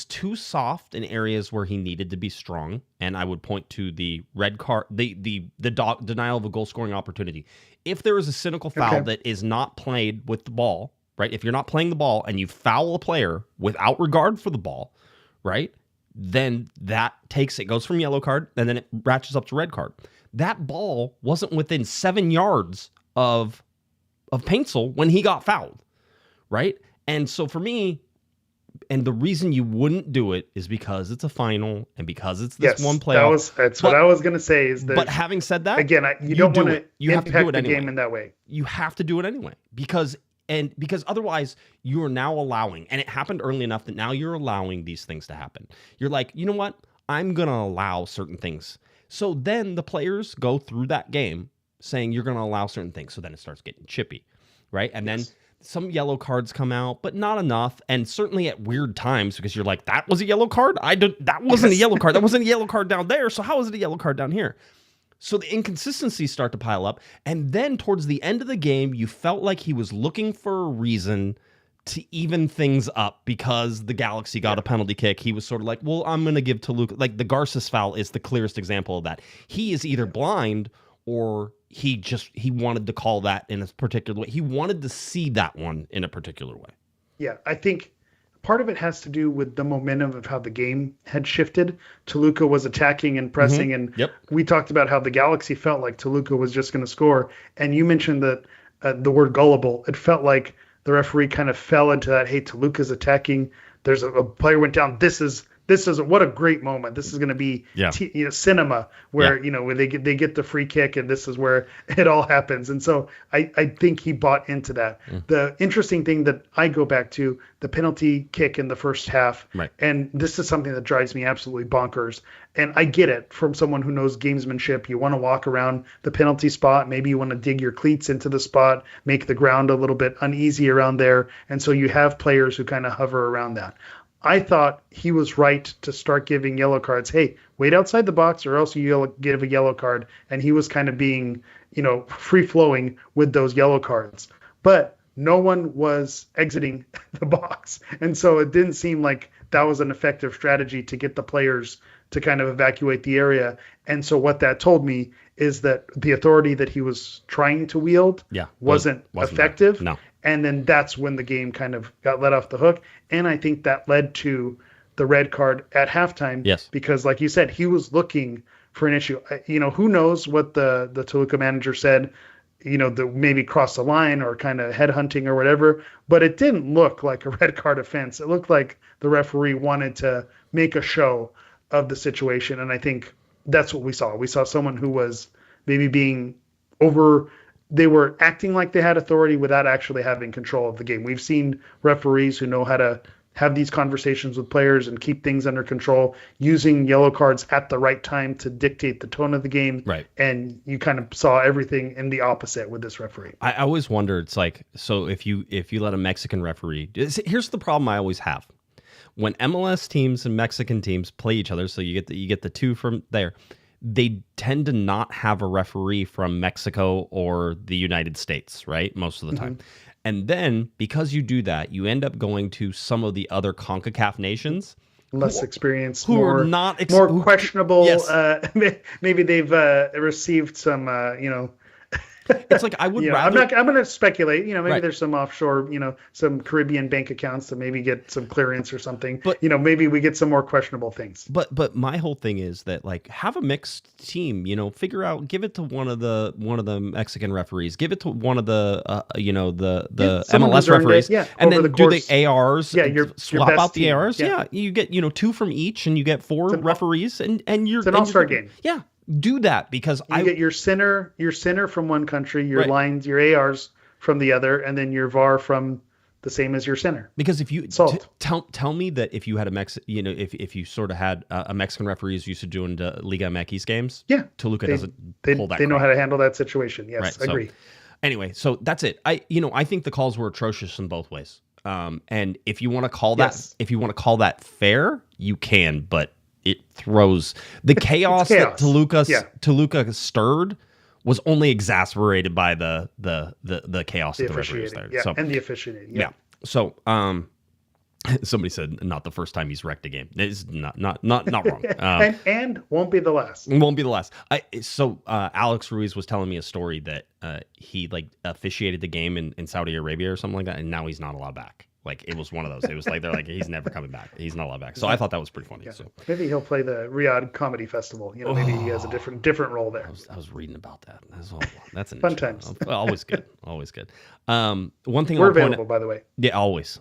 too soft in areas where he needed to be strong, and I would point to the red card, the denial of a goal scoring opportunity. If there is a cynical foul that is not played with the ball, right? If you're not playing the ball and you foul a player without regard for the ball, right? Then that goes from yellow card, and then it ratchets up to red card. That ball wasn't within 7 yards of Paintsel when he got fouled, right? And so for me, and the reason you wouldn't do it is because it's a final and because it's this one playoff. That's what I was going to say. Is that? But having said that, again, you don't want to impact the game in that way. You have to do it anyway because otherwise you are now allowing, and it happened early enough that now you're allowing these things to happen. You're like, you know what? I'm going to allow certain things. So then the players go through that game saying you're going to allow certain things. So then it starts getting chippy, right? And then some yellow cards come out, but not enough. And certainly at weird times, because you're like, that was a yellow card? That wasn't a yellow card. That wasn't a yellow card down there. So how is it a yellow card down here? So the inconsistencies start to pile up. And then towards the end of the game, you felt like he was looking for a reason to even things up because the Galaxy got a penalty kick. He was sort of like, well, I'm going to give Toluca, like the Garces foul is the clearest example of that. He is either blind or he wanted to call that in a particular way. He wanted to see that one in a particular way. Yeah, I think part of it has to do with the momentum of how the game had shifted. Toluca was attacking and pressing, and we talked about how the Galaxy felt like Toluca was just going to score. And you mentioned that the word gullible. It felt like the referee kind of fell into that. Hey, Toluca's attacking. There's a player went down. This is what a great moment. This is going to be cinema where where they get the free kick, and this is where it all happens. And so I think he bought into that. The interesting thing that I go back to, the penalty kick in the first half, and this is something that drives me absolutely bonkers. And I get it from someone who knows gamesmanship. You want to walk around the penalty spot. Maybe you want to dig your cleats into the spot, make the ground a little bit uneasy around there. And so you have players who kind of hover around that. I thought he was right to start giving yellow cards. Hey, wait outside the box or else you give a yellow card. And he was kind of being, free flowing with those yellow cards. But no one was exiting the box. And so it didn't seem like that was an effective strategy to get the players to kind of evacuate the area. And so what that told me is that the authority that he was trying to wield wasn't effective. No. And then that's when the game kind of got let off the hook. And I think that led to the red card at halftime. Yes. Because like you said, he was looking for an issue. Who knows what the Toluca manager said, maybe cross the line or kind of headhunting or whatever. But it didn't look like a red card offense. It looked like the referee wanted to make a show of the situation. And I think that's what we saw. We saw someone who was maybe being they were acting like they had authority without actually having control of the game. We've seen referees who know how to have these conversations with players and keep things under control, using yellow cards at the right time to dictate the tone of the game. Right. And you kind of saw everything in the opposite with this referee. I always wonder, it's like, so if you let a Mexican referee, here's the problem I always have. When MLS teams and Mexican teams play each other, so you get the two from there, they tend to not have a referee from Mexico or the United States, right? Most of the time. And then because you do that, you end up going to some of the other CONCACAF nations. Less experienced, who more, are not more questionable. Yes. Maybe they've received some, It's like I would rather. I'm going to speculate. Maybe Right. there's some offshore, some Caribbean bank accounts to maybe get some clearance or something. But maybe we get some more questionable things. But my whole thing is that, like, have a mixed team. Figure out, give it to one of the Mexican referees, give it to one of the someone MLS who's earned referees, it, and then over do the the ARs. Yeah, your swap best out the team. ARs. Yeah. You get 2 from each, and you get 4 referees, and you're It's an all-star game. Yeah. Do that, because You get your center from one country, your Right. lines, your ARs from the other, and then your VAR from the same as your center. Because if you Salt. tell me that if you had if you sort of had a Mexican referees used to doing the Liga MX games, Yeah, Toluca doesn't pull that. They know crap. how to handle that situation. Yes, Right, agree. Anyway, so that's it. I think the calls were atrocious in both ways. And if you want to call that fair, you can, but it throws the chaos that Toluca stirred was only exacerbated by the chaos that the referees there. Yeah, So, and the officiating. Yeah. So somebody said not the first time he's wrecked a game. It's not wrong. And won't be the last. Won't be the last. Alex Ruiz was telling me a story that he officiated the game in Saudi Arabia or something like that, and now he's not allowed back. Like, it was one of those. It was like they're like, he's never coming back. He's not allowed back. So I thought that was pretty funny. Yeah. So Maybe he'll play the Riyadh Comedy Festival. Maybe he has a different role there. I was reading about that. That's an Fun times. Always good. Always good. One thing We're I'll point available, out, by the way. yeah, always.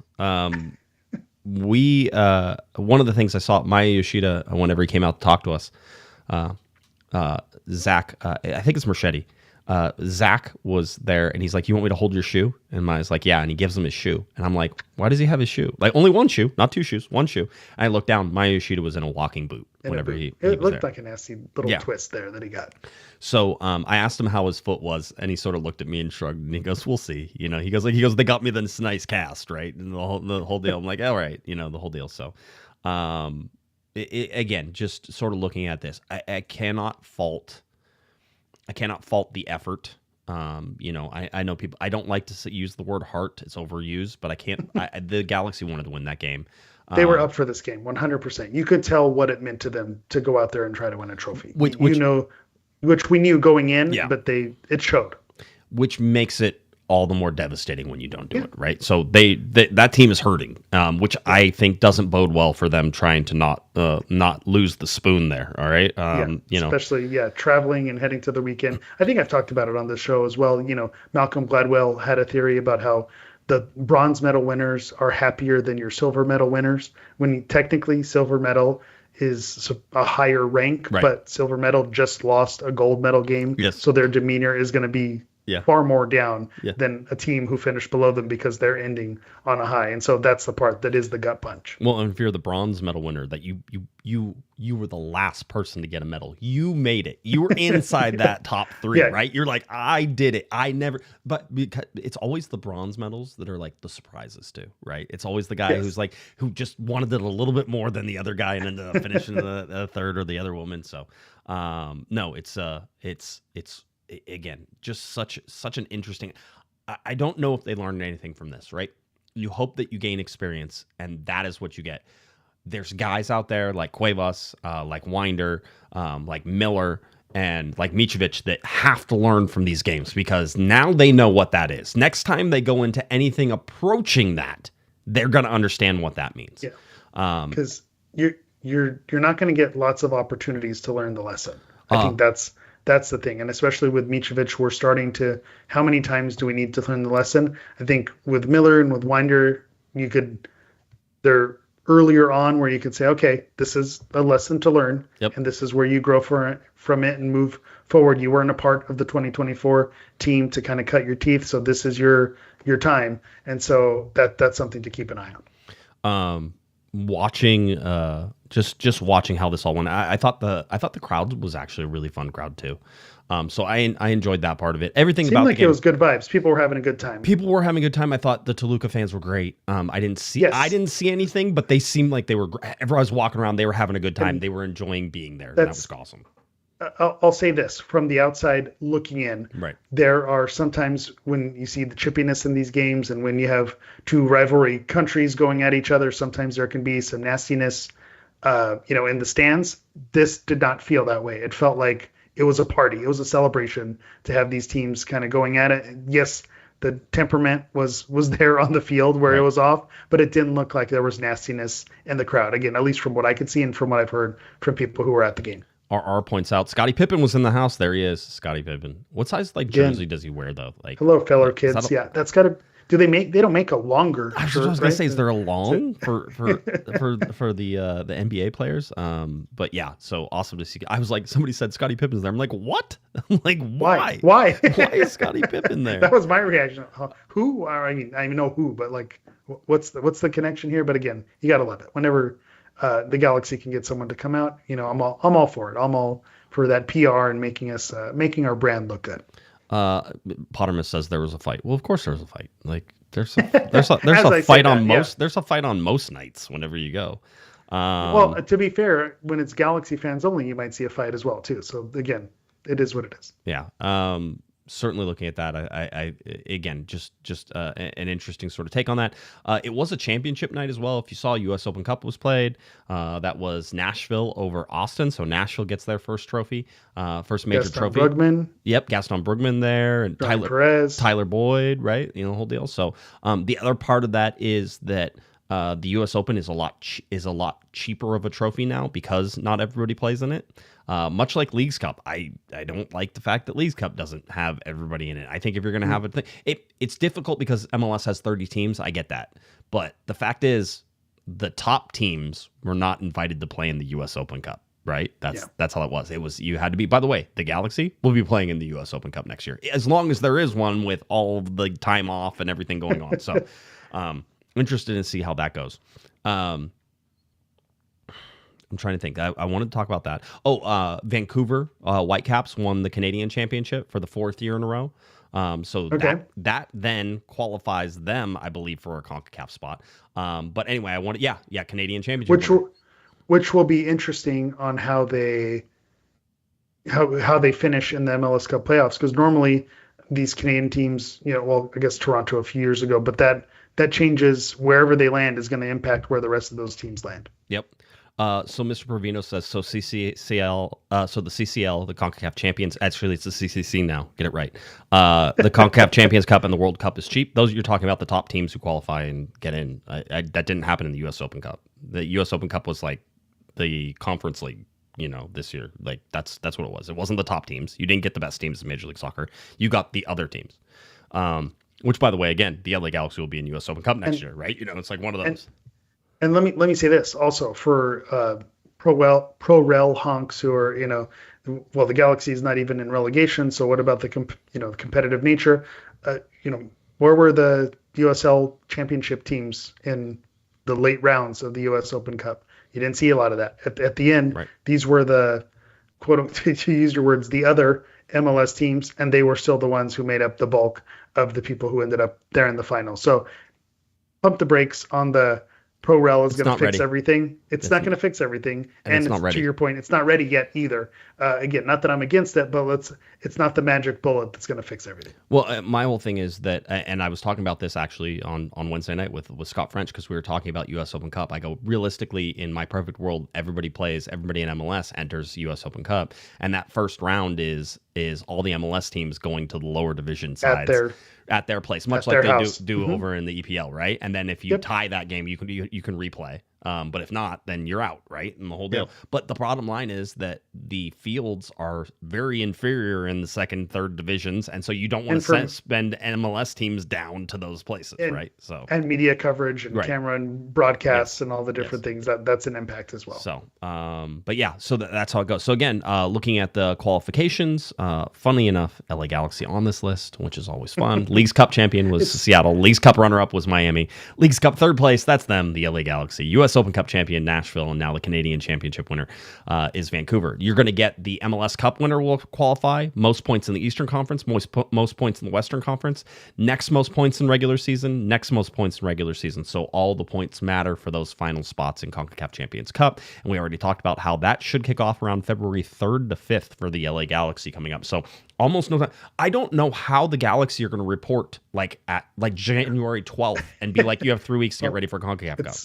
We one of the things I saw Maya Yoshida whenever he came out to talk to us, Zach, I think it's Merchetti. Zach was there and he's like, "You want me to hold your shoe?" And Maya's like, "Yeah." And he gives him his shoe. And I'm like, "Why does he have his shoe? Like, only one shoe, not 2 shoes, one shoe." And I looked down. Maya Yoshida was in a walking boot whenever he It was looked there. like a nasty little twist there that he got. So I asked him how his foot was, and he sort of looked at me and shrugged, and he goes, "We'll see." He goes, "They got me this nice cast, right?" And the whole deal. I'm like, "All right," the whole deal. So, again, just sort of looking at this, I cannot fault the effort. I know people. I don't like to use the word heart; it's overused, but I can't. The Galaxy wanted to win that game. They were up for this game, 100%. You could tell what it meant to them to go out there and try to win a trophy. Which we knew going in, but it showed. Which makes it all the more devastating when you don't do it, right? So that team is hurting, which I think doesn't bode well for them trying to not lose the spoon there. All right, especially traveling and heading to the weekend. I think I've talked about it on the show as well. Malcolm Gladwell had a theory about how the bronze medal winners are happier than your silver medal winners, when technically silver medal is a higher rank, right. But silver medal just lost a gold medal game, so their demeanor is going to be far more down than a team who finished below them because they're ending on a high. And so that's the part that is the gut punch. Well, and if you're the bronze medal winner, that you were the last person to get a medal. You made it. You were inside that top 3, right? You're like, I did it. But because it's always the bronze medals that are like the surprises too, right? It's always the guy who just wanted it a little bit more than the other guy and ended up finishing the third, or the other woman. So, no, it's again, just such an interesting. I don't know if they learned anything from this, right? You hope that you gain experience, and that is what you get. There's guys out there like Cuevas, like Winder, like Miller, and like Mitrovic that have to learn from these games, because now they know what that is. Next time they go into anything approaching that, they're going to understand what that means. Yeah, because you're not going to get lots of opportunities to learn the lesson. I think that's the thing. And especially with Mitrovic, we're starting to, how many times do we need to learn the lesson? I think with Miller and with Winder, they're earlier on where you could say, okay, this is a lesson to learn, Yep. and this is where you grow from it and move forward. You weren't a part of the 2024 team to kind of cut your teeth, so this is your time, and so that's something to keep an eye on. Watching just watching how this all went, I thought the crowd was actually a really fun crowd too. So I enjoyed that part of it. Everything Seemed about like the game, it was good vibes. People were having a good time. people were having a good time. I thought the Toluca fans were great. I didn't see anything, but they seemed like they were. Everyone was walking around. They were having a good time. They were enjoying being there. That was awesome. I'll say this from the outside looking in. Right. There are sometimes when you see the chippiness in these games, and when you have two rivalry countries going at each other, sometimes there can be some nastiness, in the stands. This did not feel that way. It felt like it was a party. It was a celebration to have these teams kind of going at it. Yes, the temperament was there on the field where it was off, but it didn't look like there was nastiness in the crowd. Again, at least from what I could see and from what I've heard from people who were at the game. RR points out Scottie Pippen was in the house. There he is, Scottie Pippen. What size jersey does he wear though? Like, hello, fellow kids. That's got to. They don't make a longer I shirt, was gonna right? say, is there a long for the NBA players? But yeah, so awesome to see. I was like, somebody said Scottie Pippen's there. I'm like, what? I'm like, why? Why is Scottie Pippen there? That was my reaction. Who? I mean, I know who, but like, what's the connection here? But again, you gotta love it. Whenever the Galaxy can get someone to come out, I'm all for it. I'm all for that PR and making our brand look good. Pottermus says there was a fight. Well, of course there was a fight. Like there's a fight on most. There's a fight on most nights whenever you go. Well, to be fair, when it's Galaxy fans only, you might see a fight as well too. So again, it is what it is. Yeah. Certainly looking at that, I again just an interesting sort of take on that. It was a championship night as well. If you saw, U.S. Open Cup was played. That was Nashville over Austin, so Nashville gets their first trophy, first major trophy. Brugman. Yep, Gaston Brugman there, and Tyler Boyd, right? The whole deal. So the other part of that is that the U.S. Open is a lot cheaper of a trophy now because not everybody plays in it. Much like Leagues Cup, I don't like the fact that Leagues Cup doesn't have everybody in it. I think if you're going to have it's difficult because MLS has 30 teams. I get that. But the fact is the top teams were not invited to play in the U.S. Open Cup, right? That's how it was. You had to be, by the way, the Galaxy will be playing in the U.S. Open Cup next year, as long as there is one with all of the time off and everything going on. So interested to see how that goes. I'm trying to think. I wanted to talk about that. Vancouver Whitecaps won the Canadian Championship for the 4th year in a row. That then qualifies them, I believe, for a CONCACAF spot. But anyway, Canadian Championship. Which will be interesting on how they finish in the MLS Cup playoffs, because normally these Canadian teams, I guess Toronto a few years ago, but that changes. Wherever they land is going to impact where the rest of those teams land. Yep. So Mr. Provino says, so CCL, so the CCL, the CONCACAF Champions, actually it's the CCC now, get it right. The CONCACAF Champions Cup and the World Cup is cheap. Those, you're talking about the top teams who qualify and get in. That didn't happen in the U.S. Open Cup. The U.S. Open Cup was like the Conference League, this year. Like that's what it was. It wasn't the top teams. You didn't get the best teams in Major League Soccer. You got the other teams. Which, by the way, again, the LA Galaxy will be in U.S. Open Cup next year, right? It's like one of those. And let me say this also for pro-rel honks who are, the Galaxy is not even in relegation. So what about the competitive nature? Where were the USL championship teams in the late rounds of the US Open Cup? You didn't see a lot of that. At the end, right. These were the, quote, to use your words, the other MLS teams, and they were still the ones who made up the bulk of the people who ended up there in the final. So pump the brakes on the Pro-Rel is going to fix everything. It's not going to fix everything. And to your point, it's not ready yet either. Again, not that I'm against it, but it's not the magic bullet that's going to fix everything. Well, my whole thing is that, and I was talking about this actually on Wednesday night with Scott French, because we were talking about U.S. Open Cup. I go, realistically, in my perfect world, everybody in MLS enters U.S. Open Cup. And that first round is all the MLS teams going to the lower division sides. At their place, much like they do over in the EPL, right? And then if you tie that game, you can replay. But if not, then you're out, right? And the whole deal. Yeah. But the bottom line is that the fields are very inferior in the second, third divisions, and so you don't want to spend MLS teams down to those places, right? So media coverage and camera and broadcasts and all the different things that's an impact as well. So, but yeah, so that's how it goes. So again, looking at the qualifications, funny enough, LA Galaxy on this list, which is always fun. Leagues Cup champion was Seattle. Leagues Cup runner-up was Miami. Leagues Cup third place, that's them, the LA Galaxy. U.S. Open Cup champion, Nashville, and now the Canadian Championship winner is Vancouver. You're going to get the MLS Cup winner will qualify, most points in the Eastern Conference, most points in the Western Conference, next most points in regular season, next most points in regular season. So all the points matter for those final spots in CONCACAF Champions Cup. And we already talked about how that should kick off around February 3rd to 5th for the LA Galaxy coming up. So almost no time. I don't know how the Galaxy are going to report at January 12th and be like, you have 3 weeks to get ready for CONCACAF Cup.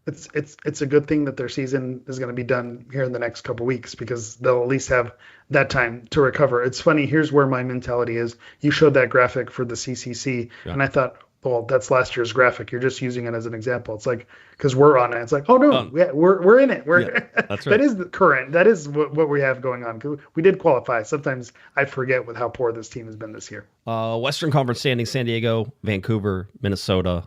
It's a good thing that their season is going to be done here in the next couple of weeks, because they'll at least have that time to recover. It's funny. Here's where my mentality is. You showed that graphic for the CCC, and I thought, well, that's last year's graphic. You're just using it as an example. It's like, because we're on it. It's like, oh no, we're in it. That's right. That is the current. That is what we have going on. We did qualify. Sometimes I forget with how poor this team has been this year. Western Conference standings: San Diego, Vancouver, Minnesota,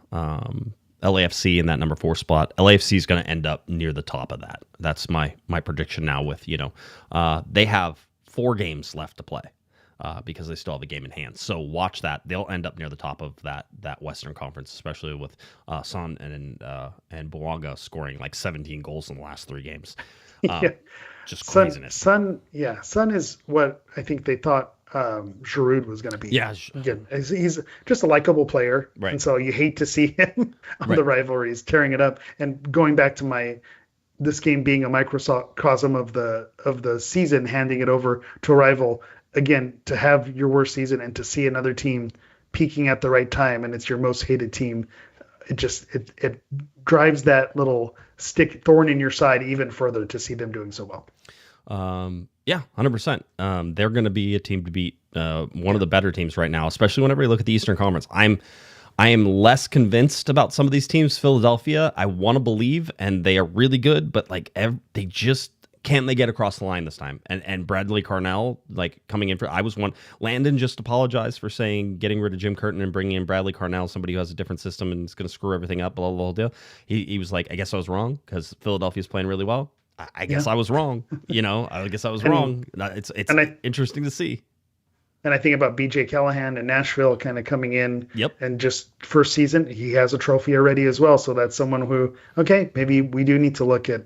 LAFC in that number 4 spot. LAFC is going to end up near the top of that. That's my prediction now. With they have 4 games left to play. Because they still have a game in hand. So watch that. They'll end up near the top of that Western Conference, especially with Son and Buanga scoring like 17 goals in the last 3 games. Just craziness. Son is what I think they thought Giroud was going to be. Yeah. Again, he's just a likable player. Right. And so you hate to see him on the rivalries, tearing it up. And going back to this game being a microcosm of the season, handing it over to a rival. Again, to have your worst season and to see another team peaking at the right time, and it's your most hated team, it drives that little thorn in your side even further to see them doing so well. 100%. They're going to be a team to beat, one of the better teams right now, especially whenever you look at the Eastern Conference. I am less convinced about some of these teams. Philadelphia, I want to believe, and they are really good, but they just. Can they get across the line this time? And Bradley Carnell, coming in for, Landon just apologized for saying getting rid of Jim Curtin and bringing in Bradley Carnell, somebody who has a different system and is going to screw everything up, blah, blah, blah. He was like, I guess I was wrong because Philadelphia's playing really well. I guess I was wrong. I guess I was wrong. It's interesting to see. And I think about BJ Callahan in Nashville kind of coming in and just first season, he has a trophy already as well. So that's someone who, maybe we do need to look at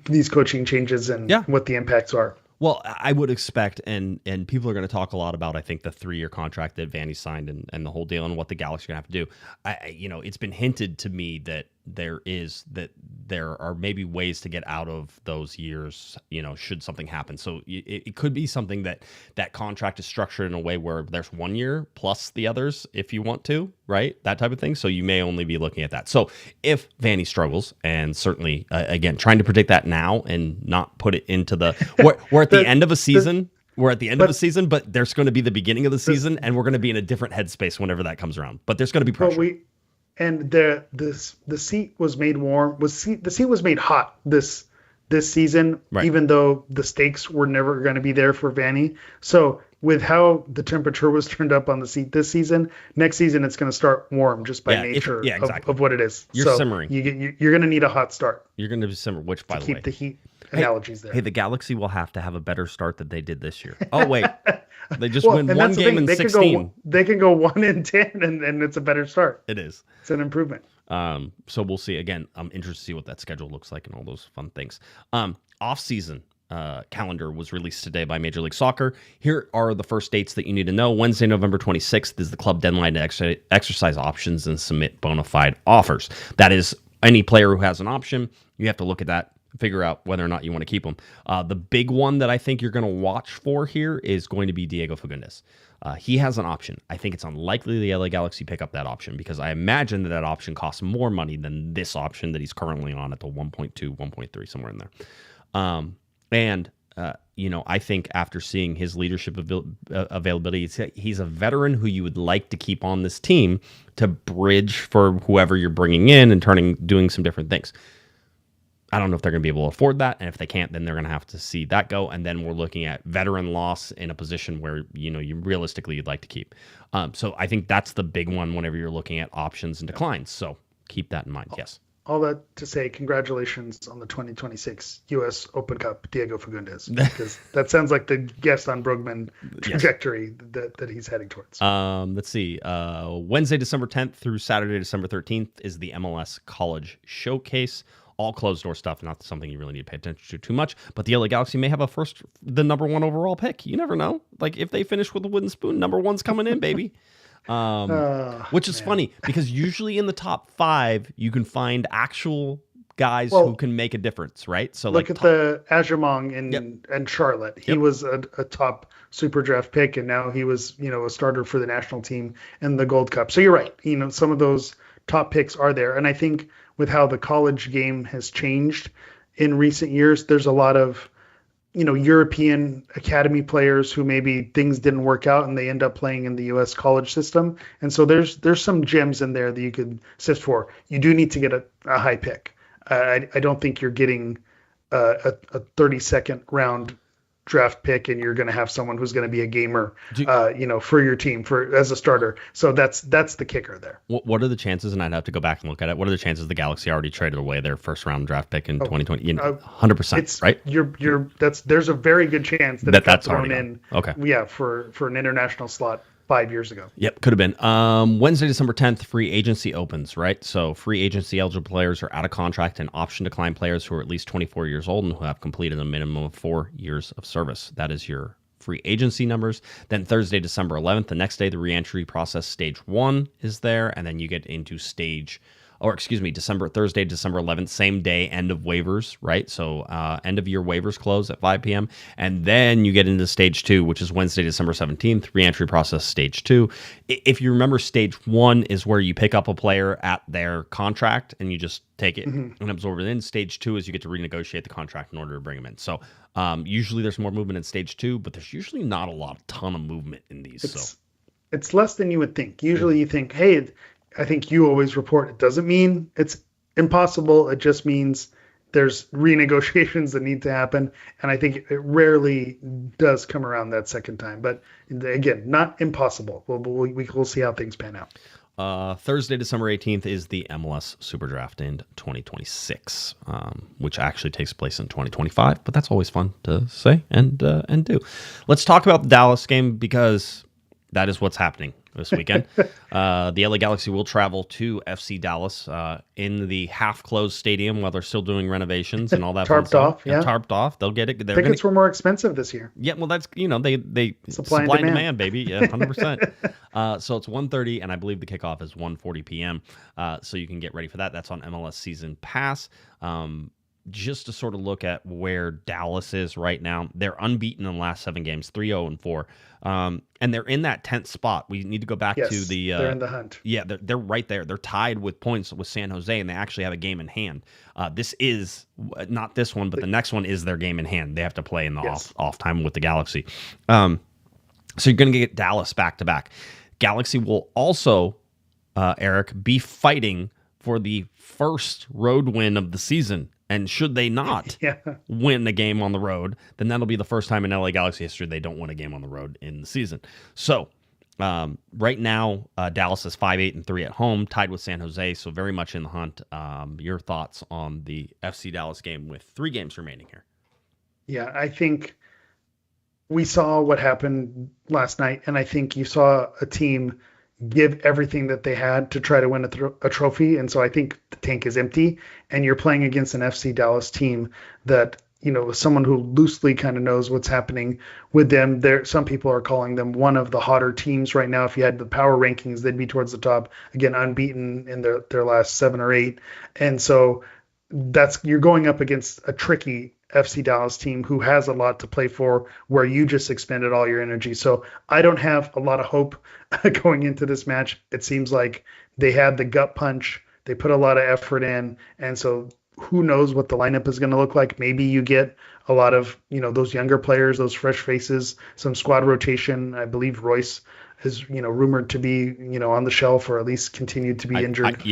these coaching changes and what the impacts are. Well, I would expect, and people are going to talk a lot about, I think, the 3-year contract that Vanny signed and the whole deal and what the Galaxy are going to have to do. It's been hinted to me that there are maybe ways to get out of those years, should something happen. So it could be something that contract is structured in a way where there's 1 year plus the others if you want to, right? That type of thing. So you may only be looking at that. So if Vanny struggles, and certainly, again, trying to predict that now and not put it into we're at the end of a season. We're at the end of the season, but there's going to be the beginning of the season, and we're going to be in a different headspace whenever that comes around. But there's going to be pressure. And the seat was made warm. The seat was made hot this season, even though the stakes were never going to be there for Vanny. So with how the temperature was turned up on the seat this season, next season it's going to start warm just by nature of what it is. You're simmering. You're going to need a hot start. You're going to be simmering, which, by the way, keep the heat analogies there. Hey, the Galaxy will have to have a better start than they did this year. Oh wait. They just win one game in 16. They can go 1-10, and it's a better start. It is. It's an improvement. So we'll see. Again, I'm interested to see what that schedule looks like and all those fun things. Off-season calendar was released today by Major League Soccer. Here are the first dates that you need to know. Wednesday, November 26th is the club deadline to exercise options and submit bona fide offers. That is, any player who has an option, you have to look at that, figure out whether or not you want to keep them. The big one that I think you're going to watch for here is going to be Diego Fagundes. He has an option. I think it's unlikely the LA Galaxy pick up that option because I imagine that option costs more money than this option that he's currently on at the 1.2, 1.3, somewhere in there. I think after seeing his leadership availability, he's a veteran who you would like to keep on this team to bridge for whoever you're bringing in and doing some different things. I don't know if they're going to be able to afford that. And if they can't, then they're going to have to see that go. And then we're looking at veteran loss in a position where, you realistically you'd like to keep. So I think that's the big one whenever you're looking at options and declines. So keep that in mind. Yes. All that to say, congratulations on the 2026 U.S. Open Cup, Diego Fagundes, because that sounds like the Gaston Brugman trajectory that he's heading towards. Let's see. Wednesday, December 10th through Saturday, December 13th is the MLS College Showcase. All closed door stuff, not something you really need to pay attention to too much. But the LA Galaxy may have the number 1 overall pick. You never know. Like if they finish with a wooden spoon, number 1's coming in, baby. Which is funny because usually in the top 5 you can find actual guys who can make a difference, right? So look at the Ajamong and Charlotte. He was a top super draft pick, and now he was a starter for the national team in the Gold Cup. So you're right. Some of those top picks are there, and I think with how the college game has changed in recent years, there's a lot of European academy players who maybe things didn't work out and they end up playing in the U.S. college system. And so there's some gems in there that you could sift for. You do need to get a high pick. I don't think you're getting a 32nd round draft pick and you're going to have someone who's going to be a gamer, for your team as a starter. So that's the kicker there. What are the chances? And I'd have to go back and look at it. What are the chances the Galaxy already traded away their first round draft pick in 2020? 100%, right? There's a very good chance that's thrown in. Okay. Yeah. For an international slot 5 years ago. Yep, could have been. Wednesday, December 10th, free agency opens, right? So free agency eligible players are out of contract and option decline players who are at least 24 years old and who have completed a minimum of 4 years of service. That is your free agency numbers. Then Thursday, December 11th, the next day, the reentry process stage 1 is there. And then you get into Thursday, December 11th, same day, end of waivers, right? So end of year waivers close at 5 p.m. And then you get into stage 2, which is Wednesday, December 17th, reentry process stage 2. If you remember, stage 1 is where you pick up a player at their contract and you just take it and absorb it in. Stage 2 is you get to renegotiate the contract in order to bring them in. So usually there's more movement in stage 2, but there's usually not a ton of movement in these. It's less than you would think. Usually you think, hey, I think you always report it doesn't mean it's impossible. It just means there's renegotiations that need to happen. And I think it rarely does come around that second time. But again, not impossible. We'll see how things pan out. Thursday, December 18th is the MLS Super Draft in 2026, which actually takes place in 2025. But that's always fun to say and do. Let's talk about the Dallas game because that is what's happening this weekend. The LA Galaxy will travel to FC Dallas in the half-closed stadium while they're still doing renovations and all that. Tarped off, yeah. Tarped off. They'll get it. Tickets were more expensive this year. Yeah, well, that's, they supply and demand, baby. Yeah, 100%. So it's 1:30, and I believe the kickoff is 1:40 p.m. So you can get ready for that. That's on MLS Season Pass. Just to sort of look at where Dallas is right now, they're unbeaten in the last 7 games, 3-0-4. And they're in that 10th spot. We need to go back to the... they're in the hunt. Yeah, they're right there. They're tied with points with San Jose, and they actually have a game in hand. This is, not this one, but the next one is their game in hand. They have to play in the off time with the Galaxy. So you're going to get Dallas back-to-back. Galaxy will also, Eric, be fighting for the first road win of the season. And should they not win a game on the road, then that'll be the first time in LA Galaxy history they don't win a game on the road in the season. So right now, Dallas is 5-8-3 at home, tied with San Jose, so very much in the hunt. Your thoughts on the FC Dallas game with 3 games remaining here? Yeah, I think we saw what happened last night, and I think you saw a team give everything that they had to try to win a trophy. And so I think the tank is empty, and you're playing against an FC Dallas team that, someone who loosely kind of knows what's happening with them. Some people are calling them one of the hotter teams right now. If you had the power rankings, they'd be towards the top, again, unbeaten in their last 7 or 8. And so you're going up against a tricky FC Dallas team who has a lot to play for, where you just expended all your energy. So I don't have a lot of hope going into this match. It seems like they had the gut punch. They put a lot of effort in. And so who knows what the lineup is going to look like. Maybe you get a lot of, those younger players, those fresh faces, some squad rotation. I believe Royce is, rumored to be, on the shelf or at least continued to be injured.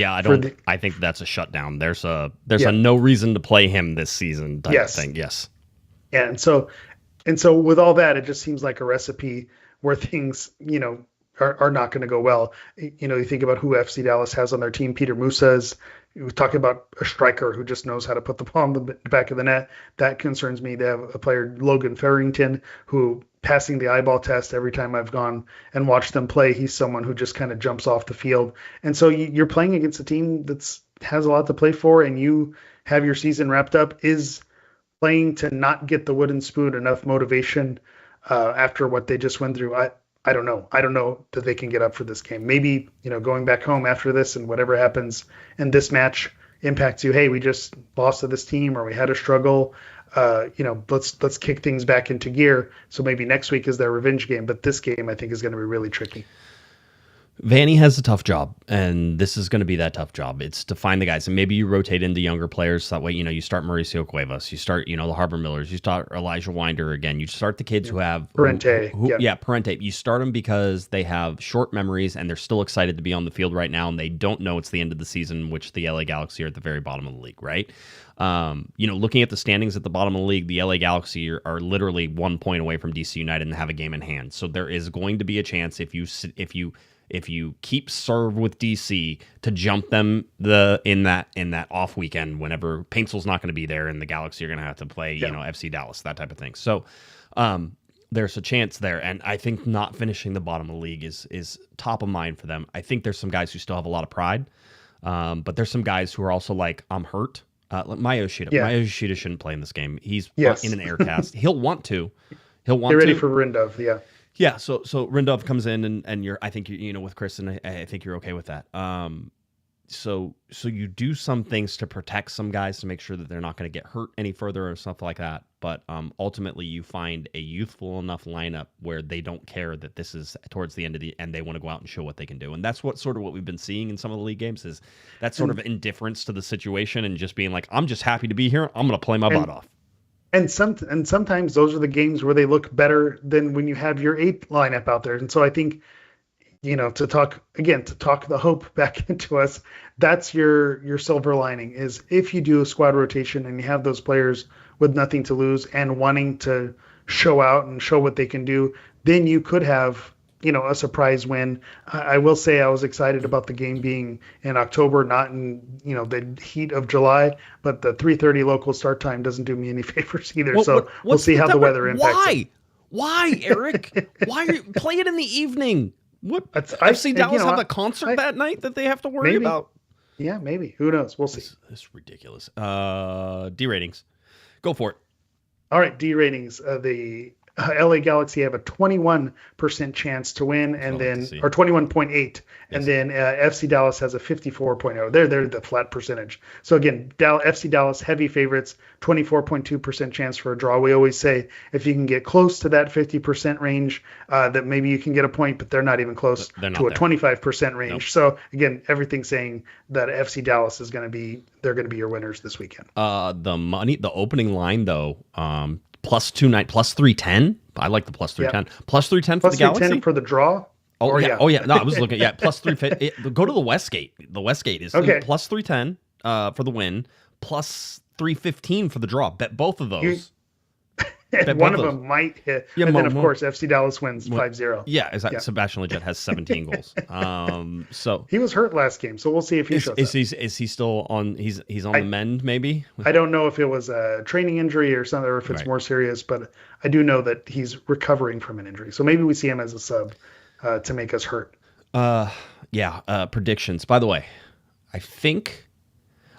I think that's a shutdown. There's a no reason to play him this season type of thing. Yes. Yeah. And so with all that, it just seems like a recipe where things, are not going to go well. You think about who FC Dallas has on their team. Peter Musa's. We talk about a striker who just knows how to put the ball in the back of the net. That concerns me. They have a player, Logan Farrington, who passing the eyeball test every time I've gone and watched them play. He's someone who just kind of jumps off the field. And so you're playing against a team that has a lot to play for, and you have your season wrapped up. Is playing to not get the wooden spoon enough motivation after what they just went through? I don't know. I don't know that they can get up for this game. Maybe, going back home after this and whatever happens in this match impacts you. Hey, we just lost to this team, or we had a struggle. Let's kick things back into gear. So maybe next week is their revenge game. But this game, I think, is going to be really tricky. Vanny has a tough job, and this is going to be that tough job. It's to find the guys, and maybe you rotate into younger players. That way, you start Mauricio Cuevas, you start, the Harbor Millers, you start Elijah Winder again. You start the kids who have Parente. Parente. You start them because they have short memories and they're still excited to be on the field right now, and they don't know it's the end of the season, which the LA Galaxy are at the very bottom of the league, right? Looking at the standings at the bottom of the league, the LA Galaxy are literally 1 point away from DC United and have a game in hand. So there is going to be a chance if you keep serve with DC to jump them in that off weekend whenever Painsel's not going to be there and the Galaxy are going to have to play FC Dallas, that type of thing. So there's a chance there, and I think not finishing the bottom of the league is top of mind for them. I think there's some guys who still have a lot of pride, but there's some guys who are also like, I'm hurt. Maya Yoshida shouldn't play in this game. He's in an air cast. He'll want to. Get ready for Rindov. Yeah. Yeah, so Rindov comes in and I think you're with Chris, and I think you're okay with that. So you do some things to protect some guys to make sure that they're not going to get hurt any further or something like that. But ultimately, you find a youthful enough lineup where they don't care that this is towards the end of and they want to go out and show what they can do. And that's what we've been seeing in some of the league games is that sort of indifference to the situation and just being like, I'm just happy to be here. I'm going to play my butt off. And sometimes those are the games where they look better than when you have your 8th lineup out there. And so I think, to talk the hope back into us, that's your silver lining is if you do a squad rotation and you have those players with nothing to lose and wanting to show out and show what they can do, then you could have, a surprise win. I will say I was excited about the game being in October, not in, the heat of July, but the 3:30 local start time doesn't do me any favors either. We'll see how the weather impacts it. Why, Eric? Why are you play it in the evening? What? FC Dallas have a concert that night that they have to worry about? Yeah, maybe. Who knows? We'll see. It's ridiculous. D ratings. Go for it. All right, D ratings. The LA Galaxy have a 21% chance to win, and then or 21.8, and then FC Dallas has a 54.0. They're the flat percentage. So again, FC Dallas heavy favorites, 24.2% chance for a draw. We always say if you can get close to that 50% range, that maybe you can get a point, but they're not even close to a 25% range. Nope. So again, everything's saying that FC Dallas they're going to be your winners this weekend. The opening line though. Plus 290, plus 310. I like the plus 310. Yeah. Plus 310 for the Galaxy? 310 for the draw? Oh, yeah. Oh, yeah. No, I was looking. Yeah, plus 350. Go to the Westgate. The Westgate is plus 310 for the win, plus 315 for the draw. Bet both of those. One of them might hit. Yeah, and then, of course, FC Dallas wins 5-0. Yeah, exactly. Yeah. Sebastian Lletget has 17 goals. So he was hurt last game, so we'll see if he shows up. Is he still on? He's on the mend, maybe? I don't know if it was a training injury or something, or if it's more serious, but I do know that he's recovering from an injury. So maybe we see him as a sub to make us hurt. Predictions. By the way, I think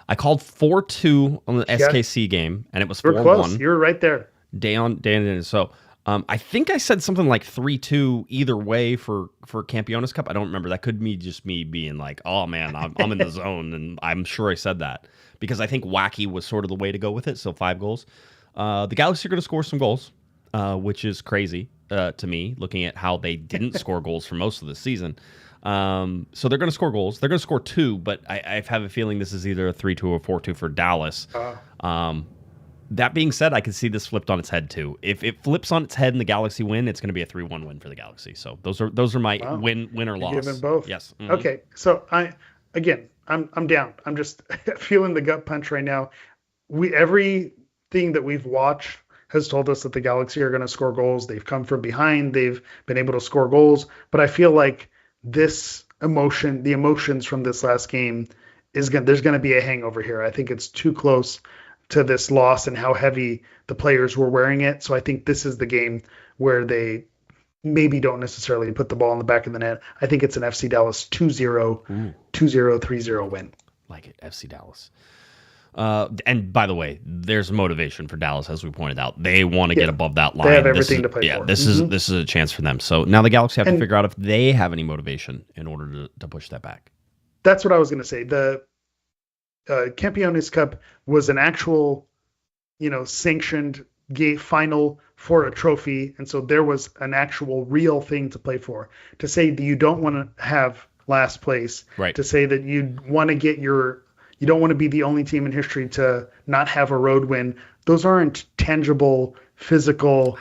I called 4-2 on the SKC game, and it was 4-1. Close. You were right there. Dan. So I think I said something like 3-2 either way for Campeones Cup. I don't remember. That could be just me being like, oh man, I'm in the zone, and I'm sure I said that because I think wacky was sort of the way to go with it. So 5 goals. The Galaxy are going to score some goals, which is crazy. to me, looking at how they didn't score goals for most of the season. So they're going to score goals. They're going to score 2, but I have a feeling this is either a 3-2 or 4-2 for Dallas. That being said, I can see this flipped on its head too. If it flips on its head and the Galaxy win, it's going to be a 3-1 win for the Galaxy. So those are my win or loss. Given both. Yes. Mm-hmm. Okay. So I'm down. I'm just feeling the gut punch right now. Everything that we've watched has told us that the Galaxy are going to score goals. They've come from behind. They've been able to score goals. But I feel like the emotions from this last game there's going to be a hangover here. I think it's too close to this loss and how heavy the players were wearing it. So I think this is the game where they maybe don't necessarily put the ball in the back of the net. I think it's an FC Dallas 2-0, 3-0 win. Like it, FC Dallas. And by the way, there's motivation for Dallas, as we pointed out. They want to get above that line. They have everything to play for. Yeah, this is a chance for them. So now the Galaxy have to figure out if they have any motivation in order to push that back. That's what I was going to say. The Campeones Cup was an actual, sanctioned final for a trophy, and so there was an actual real thing to play for. To say that you don't want to have last place, right? To say that you want to get you don't want to be the only team in history to not have a road win. Those aren't tangible, physical,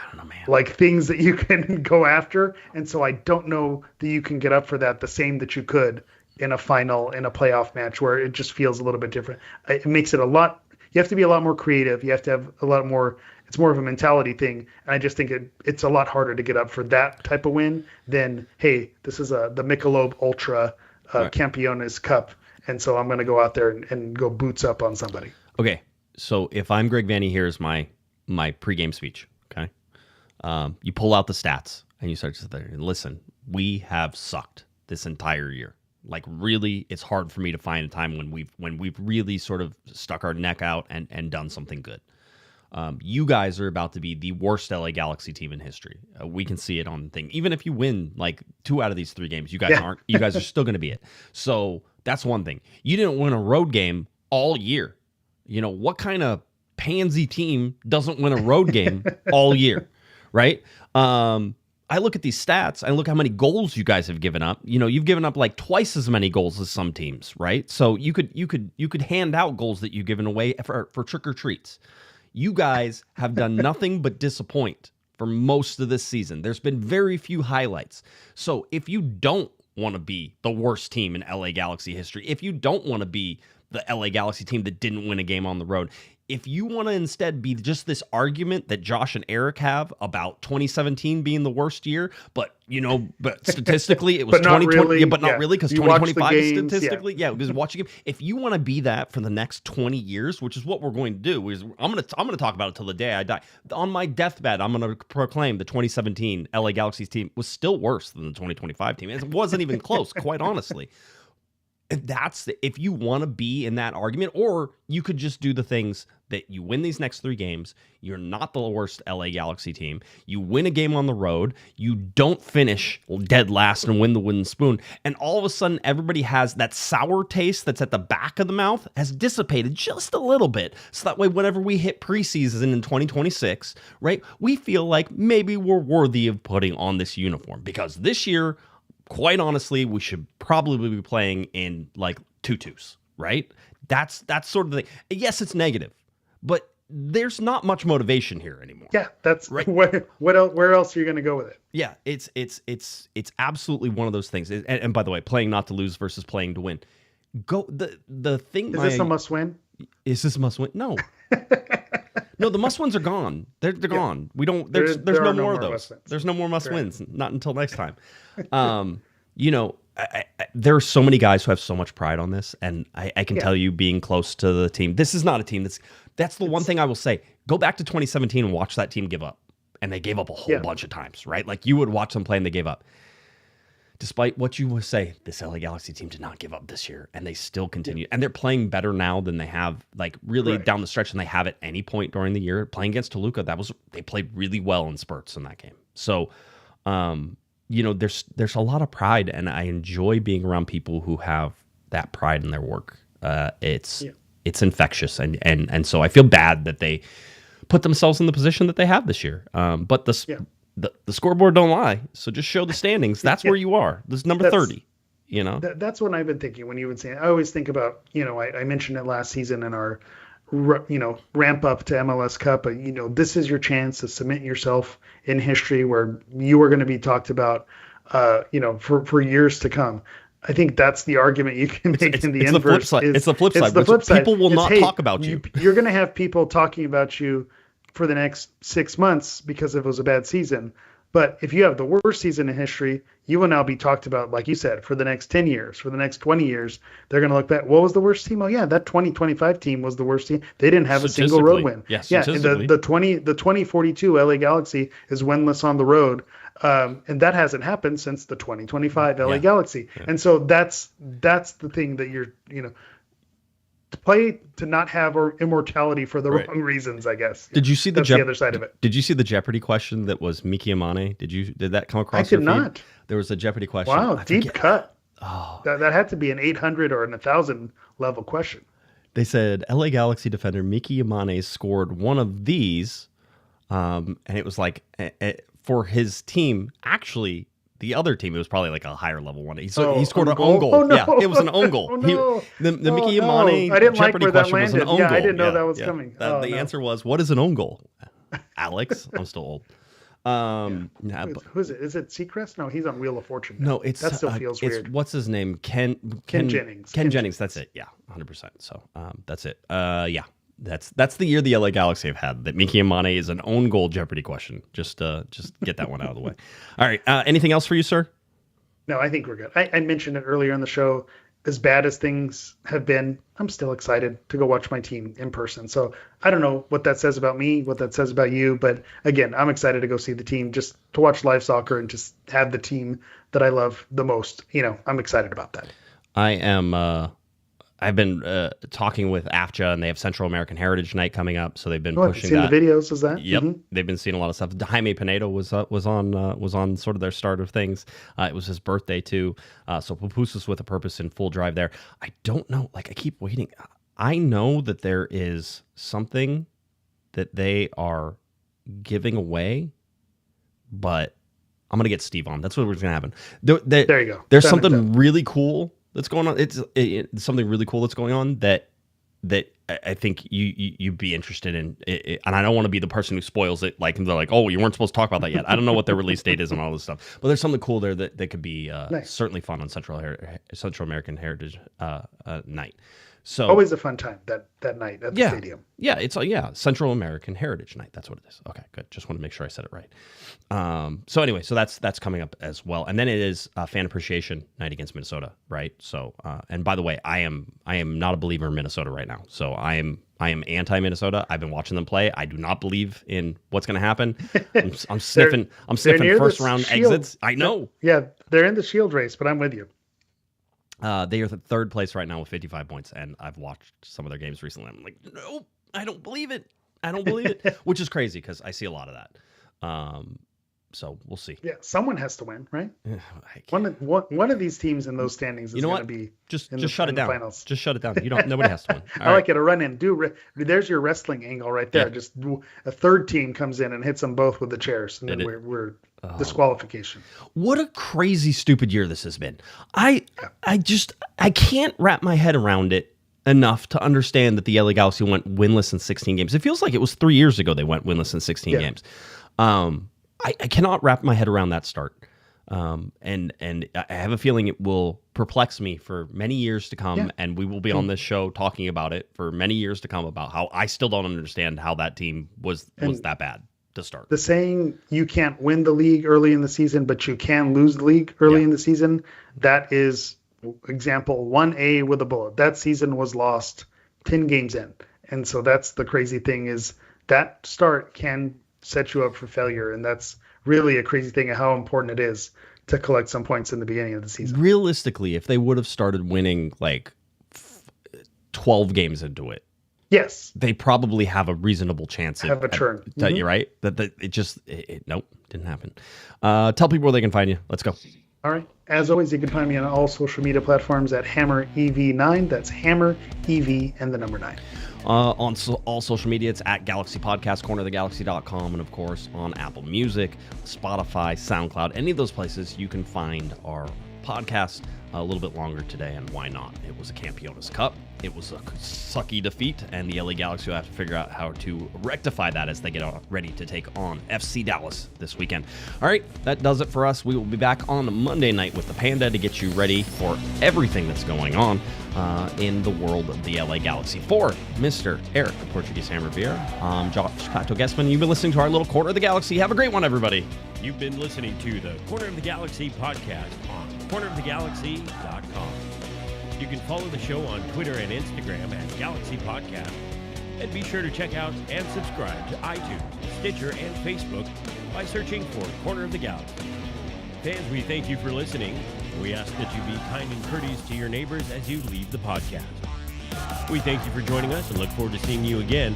things that you can go after, and so I don't know that you can get up for that the same that you could in a final, in a playoff match where it just feels a little bit different. It makes it you have to be a lot more creative. You have to have a lot more, it's more of a mentality thing. And I just think it's a lot harder to get up for that type of win than, hey, this is the Michelob Ultra Campeones Cup. And so I'm going to go out there and go boots up on somebody. Okay. So if I'm Greg Vanney, here's my pregame speech. Okay. You pull out the stats and you start to sit there and listen, we have sucked this entire year. Like, really, it's hard for me to find a time when we've really sort of stuck our neck out and done something good. You guys are about to be the worst LA Galaxy team in history. We can see it on the thing. Even if you win like 2 out of these 3 games, you guys aren't. You guys are still going to be it. So that's one thing. You didn't win a road game all year. What kind of pansy team doesn't win a road game all year, right? I look at these stats. I look how many goals you guys have given up. You've given up like twice as many goals as some teams, right? So you could hand out goals that you've given away for trick or treats. You guys have done nothing but disappoint for most of this season. There's been very few highlights. So if you don't want to be the worst team in LA Galaxy history, if you don't want to be the LA Galaxy team that didn't win a game on the road, if you want to instead be just this argument that Josh and Eric have about 2017 being the worst year, but statistically it was 2020, but not really, because 2025 is statistically, because watch a game. If you want to be that for the next 20 years, which is what we're going to do, is I'm going to talk about it till the day I die. On my deathbed, I'm going to proclaim the 2017 LA Galaxy team was still worse than the 2025 team. It wasn't even close, quite honestly. If you want to be in that argument, or you could just do the things that you win these next 3 games. You're not the worst LA Galaxy team. You win a game on the road. You don't finish dead last and win the wooden spoon. And all of a sudden, everybody has that sour taste that's at the back of the mouth has dissipated just a little bit. So that way, whenever we hit preseason in 2026, right, we feel like maybe we're worthy of putting on this uniform, because this year, quite honestly, we should probably be playing in like tutus, right? That's sort of the thing. Yes, it's negative, but there's not much motivation here anymore. Yeah, that's right. What else? Where else are you going to go with it? Yeah, it's absolutely one of those things. And by the way, playing not to lose versus playing to win. The thing. Is this a must win? Is this a must win? No. No, the must wins are gone. They're gone. We don't. There's no more of those. There's no more must wins. Not until next time. There are so many guys who have so much pride on this, and I can tell you, being close to the team, this is not a team that's the one thing I will say. Go back to 2017 and watch that team give up, and they gave up a whole bunch of times, right? Like, you would watch them play and they gave up. Despite what you would say, this LA Galaxy team did not give up this year, and they still continue. And they're playing better now than they have, like, really down the stretch than they have at any point during the year. Playing against Toluca, they played really well in spurts in that game. So, there's a lot of pride, and I enjoy being around people who have that pride in their work. It's infectious, and so I feel bad that they put themselves in the position that they have this year. But the scoreboard don't lie. So just show the standings. That's where you are. This is number 30. You know, that's what I've been thinking when you would say. I always think about, I mentioned it last season in our, ramp up to MLS Cup. But this is your chance to cement yourself in history where you are going to be talked about, for years to come. I think that's the argument you can make in the inverse. It's the flip side. People will not talk about you. You're going to have people talking about you for the next 6 months because it was a bad season. But if you have the worst season in history, you will now be talked about, like you said, for the next 10 years, for the next 20 years. They're going to look back. What was the worst team? Oh, yeah, that 2025 team was the worst team. They didn't have a single road win. Yes, yeah, the 2042 LA Galaxy is winless on the road. And that hasn't happened since the 2025 LA Galaxy. Yeah. And so that's the thing that you're, to play to not have immortality for the wrong reasons, I guess. Did you see the other side of it? Did you see the Jeopardy question that was Miki Amane? Did that come across? I did not. There was a Jeopardy question. Wow, deep cut. Oh, that had to be an 800 or an 1,000 level question. They said LA Galaxy defender Miki Amane scored one of these, and it was like for his team. Actually, the other team, it was probably like a higher level one. He scored an own goal. Oh, no. Yeah, it was an own goal. Oh, no. The Mickey Amane I didn't like Jeopardy where that question was an landed. own Yeah, goal. I didn't know that was coming. The answer was, what is an own goal? Alex, I'm still old. Who is it? Is it Seacrest? No, he's on Wheel of Fortune. No, that still feels weird. What's his name? Ken Jennings. Ken Jennings. That's it. Yeah, 100%. So that's it. Yeah. That's the year the LA Galaxy have had. That Miki Amane is an own goal Jeopardy question. Just get that one out of the way. All right. Anything else for you, sir? No, I think we're good. I mentioned it earlier in the show. As bad as things have been, I'm still excited to go watch my team in person. So I don't know what that says about me, what that says about you. But again, I'm excited to go see the team, just to watch live soccer and just have the team that I love the most. I'm excited about that. I am. I've been talking with AFCHA, and they have Central American Heritage Night coming up, so they've been pushing seen that. The videos, is that? Yep, They've been seeing a lot of stuff. Jaime Pinedo was on sort of their start of things. It was his birthday too, so Pupusas with a Purpose in full drive there. I don't know, I keep waiting. I know that there is something that they are giving away, but I'm gonna get Steve on. That's what's gonna happen. There you go. There's something really cool that's going on. It's something really cool that's going on that I think you'd be interested in. And I don't want to be the person who spoils it. Like they're like, oh, you weren't supposed to talk about that yet. I don't know what their release date is and all this stuff. But there's something cool there that could be nice. Certainly fun on Central American Heritage Night. So always a fun time that night at the stadium. Yeah, it's Central American Heritage Night. That's what it is. Okay, good. Just want to make sure I said it right. So anyway, so that's coming up as well, and then it is Fan Appreciation Night against Minnesota, right? So and by the way, I am not a believer in Minnesota right now. So I am anti-Minnesota. I've been watching them play. I do not believe in what's going to happen. I'm sniffing first round exits. I know. Yeah, they're in the Shield race, but I'm with you. They are the third place right now with 55 points, and I've watched some of their games recently. I'm like, no, I don't believe it. Which is crazy because I see a lot of that. So we'll see. Yeah, someone has to win, right? One of these teams in those standings is going to be just shut it down. Finals. Just shut it down. Nobody has to win. I like it. A run in. There's your wrestling angle right there. Yeah. Just a third team comes in and hits them both with the chairs, and then we're disqualification. What a crazy, stupid year this has been. I can't wrap my head around it enough to understand that the LA Galaxy went winless in 16 games. It feels like it was 3 years ago they went winless in 16 games. I cannot wrap my head around that start. And I have a feeling it will perplex me for many years to come, and we will be on this show talking about it for many years to come about how I still don't understand how that team was that bad to start. The saying, you can't win the league early in the season, but you can lose the league early in the season, that is example 1A with a bullet. That season was lost 10 games in. And so that's the crazy thing, is that start can set you up for failure, and that's really a crazy thing of how important it is to collect some points in the beginning of the season. Realistically, if they would have started winning like 12 games into it, yes, they probably have a reasonable chance. Have a turn. You're right. That nope, didn't happen. Tell people where they can find you. Let's go. All right. As always, you can find me on all social media platforms at Hammer EV9. That's Hammer EV and the number 9. On all social media, it's at Galaxy Podcast, cornerofthegalaxy.com, and of course on Apple Music, Spotify, SoundCloud, any of those places you can find our podcast. A little bit longer today, and why not? It was a Campiona's Cup. It was a sucky defeat, and the LA Galaxy will have to figure out how to rectify that as they get ready to take on FC Dallas this weekend. All right, that does it for us. We will be back on Monday night with the Panda to get you ready for everything that's going on in the world of the LA Galaxy. For Mr. Eric, the Portuguese Hammer Vieira, I'm Josh Pato Guesman. You've been listening to our little Corner of the Galaxy. Have a great one, everybody. You've been listening to the Corner of the Galaxy podcast on cornerofthegalaxy.com. You can follow the show on Twitter and Instagram at Galaxy Podcast. And be sure to check out and subscribe to iTunes, Stitcher, and Facebook by searching for Corner of the Galaxy. Fans, we thank you for listening. We ask that you be kind and courteous to your neighbors as you leave the podcast. We thank you for joining us and look forward to seeing you again.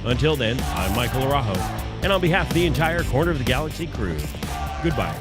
Until then, I'm Michael Araujo, and on behalf of the entire Corner of the Galaxy crew, goodbye.